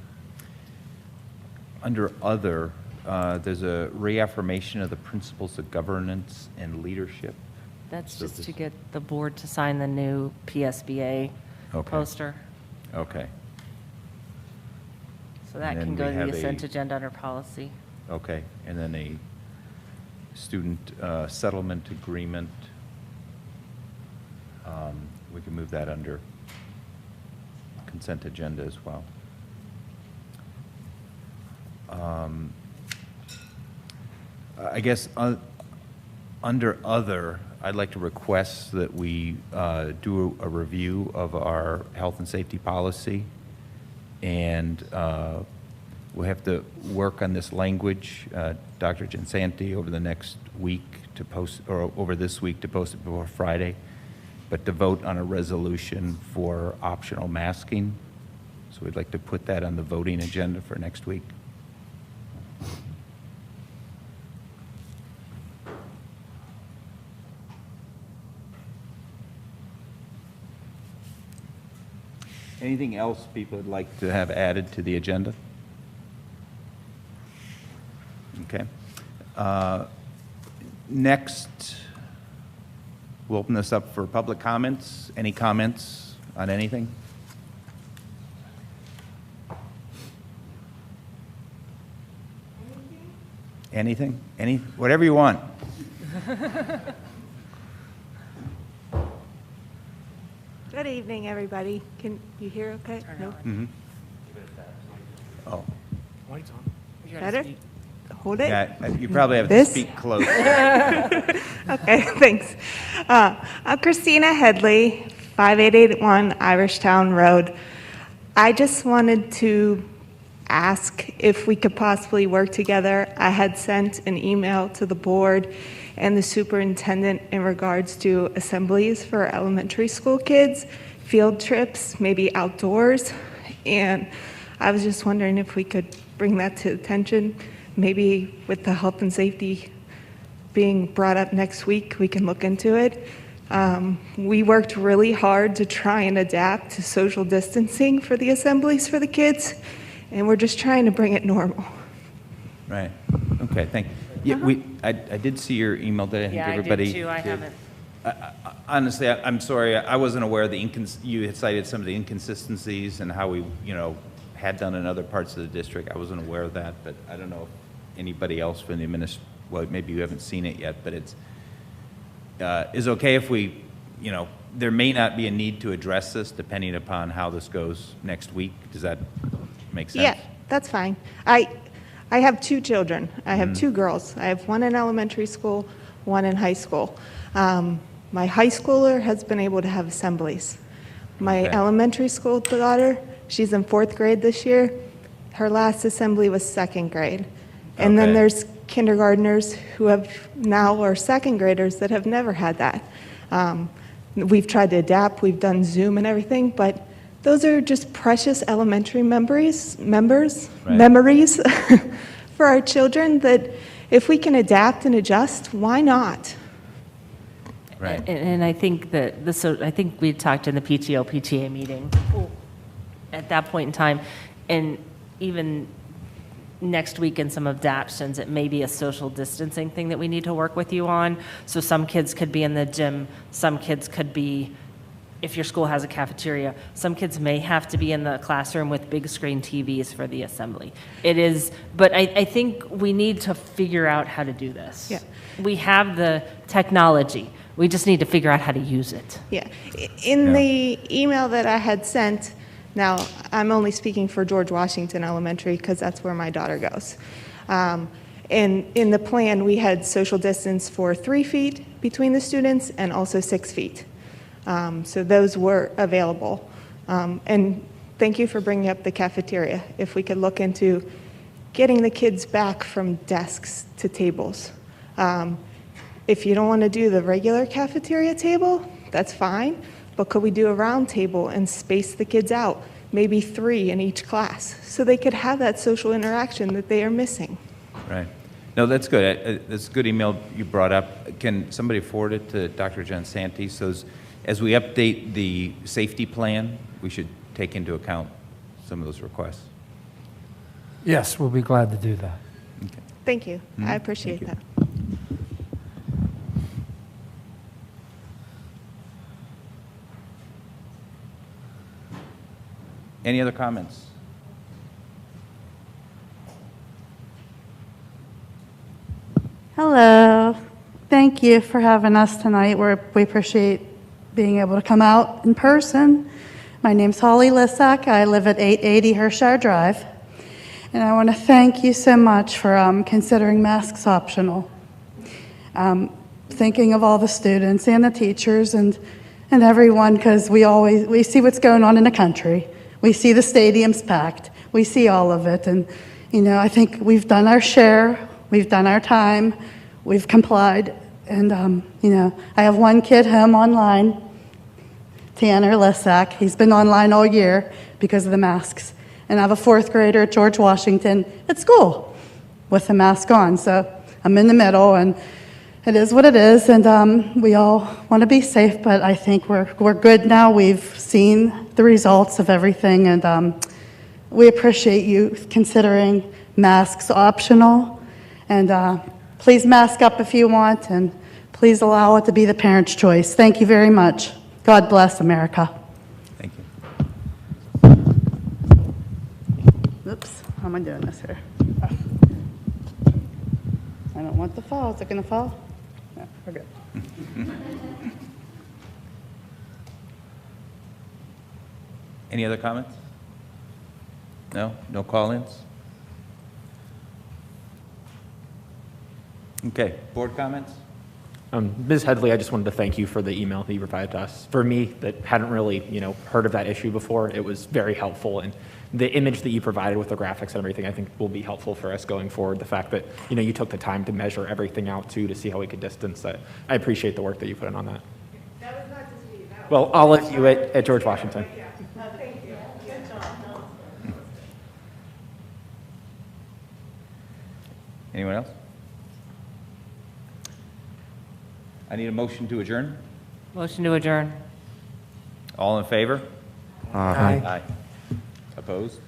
Under other, there's a reaffirmation of the principles of governance and leadership. That's So just to this- get the board to sign the new PSBA Okay. poster. Okay. So that And can then go we to the have consent a- agenda under policy. Okay, and then a student settlement agreement. We can move that under consent agenda as well. I guess under other, I'd like to request that we do a review of our health and safety policy. And we'll have to work on this language, Dr. Gensanti, over the next week to post, or over this week to post it before Friday, but to vote on a resolution for optional masking. So we'd like to put that on the voting agenda for next week. Anything else people would like to have added to the agenda? Okay. Next, we'll open this up for public comments. Any comments on anything? Anything? Whatever you want. Good evening, everybody. Can you hear okay? No? Mm-hmm. Oh. Lights on. Better? Hold it? Yeah, you probably have to This? speak close. Okay, thanks. I'm Christina Headley, 5881 Irishtown Road. I just wanted to ask if we could possibly work together. I had sent an email to the board and the superintendent in regards to assemblies for elementary school kids, field trips, maybe outdoors. And I was just wondering if we could bring that to attention. Maybe with the health and safety being brought up next week, we can look into it. We worked really hard to try and adapt to social distancing for the assemblies for the kids, and we're just trying to bring it normal. Right. Okay, thank you. Yeah, I did see your email. Did I think Yeah, I everybody did too. I haven't. Honestly, I'm sorry. I wasn't aware of you had cited some of the inconsistencies and how we, had done in other parts of the district. I wasn't aware of that, but I don't know if anybody else from the well, maybe you haven't seen it yet, but it's is okay if we, there may not be a need to address this depending upon how this goes next week. Does that make sense? Yeah, that's fine. I have two children. I have two girls. I have one in elementary school, one in high school. My high schooler has been able to have assemblies. My Okay. elementary school daughter, she's in 4th grade this year. Her last assembly was 2nd grade. And then Okay. there's kindergartners who have now are 2nd graders that have never had that. We've tried to adapt, we've done Zoom and everything, but those are just precious elementary memories for our children that if we can adapt and adjust, why not? Right. And I think that I think we talked in the PTA meeting at that point in time, and even next week in some adaptations, it may be a social distancing thing that we need to work with you on. So some kids could be in the gym, some kids could be, if your school has a cafeteria, some kids may have to be in the classroom with big screen TVs for the assembly. It is, but I think we need to figure out how to do this. Yeah. We have the technology. We just need to figure out how to use it. Yeah. In the email that I had sent, now I'm only speaking for George Washington Elementary because that's where my daughter goes. And in the plan, we had social distance for 3 feet between the students and also 6 feet. So those were available. And thank you for bringing up the cafeteria. If we could look into getting the kids back from desks to tables. If you don't want to do the regular cafeteria table, that's fine, but could we do a round table and space the kids out, maybe 3 in each class, so they could have that social interaction that they are missing? Right. No, that's good. That's a good email you brought up. Can somebody forward it to Dr. Gensanti? So as we update the safety plan, we should take into account some of those requests. Yes, we'll be glad to do that. Okay. Thank you. I appreciate Thank that. Any other comments? Hello. Thank you for having us tonight. We appreciate being able to come out in person. My name's Holly Lissack. I live at 880 Hershire Drive. And I want to thank you so much for considering masks optional. Thinking of all the students and the teachers and everyone, because we see what's going on in the country. We see the stadiums packed. We see all of it. And, I think we've done our share. We've done our time. We've complied. And, I have one kid home online, Tanner Lissack. He's been online all year because of the masks. And I have a 4th grader at George Washington at school with the mask on. So I'm in the middle, and it is what it is. And we all want to be safe, but I think we're good now. We've seen the results of everything, and we appreciate you considering masks optional. And please mask up if you want, and please allow it to be the parent's choice. Thank you very much. God bless America. Thank you. Oops, how am I doing this here? I don't want the fall. Is it going to fall? No, we're good. Any other comments? No? No call-ins? Okay, board comments? Ms. Headley, I just wanted to thank you for the email that you provided to us. For me, that hadn't really, heard of that issue before, it was very helpful. And the image that you provided with the graphics and everything, I think will be helpful for us going forward. The fact that, you took the time to measure everything out too, to see how we could distance that. I appreciate the work that you put in on that. That was not just me. Well, I'll let you at George Washington. Thank you. Good job. Anyone else? I need a motion to adjourn. Motion to adjourn. All in favor? Aye. Aye. Opposed?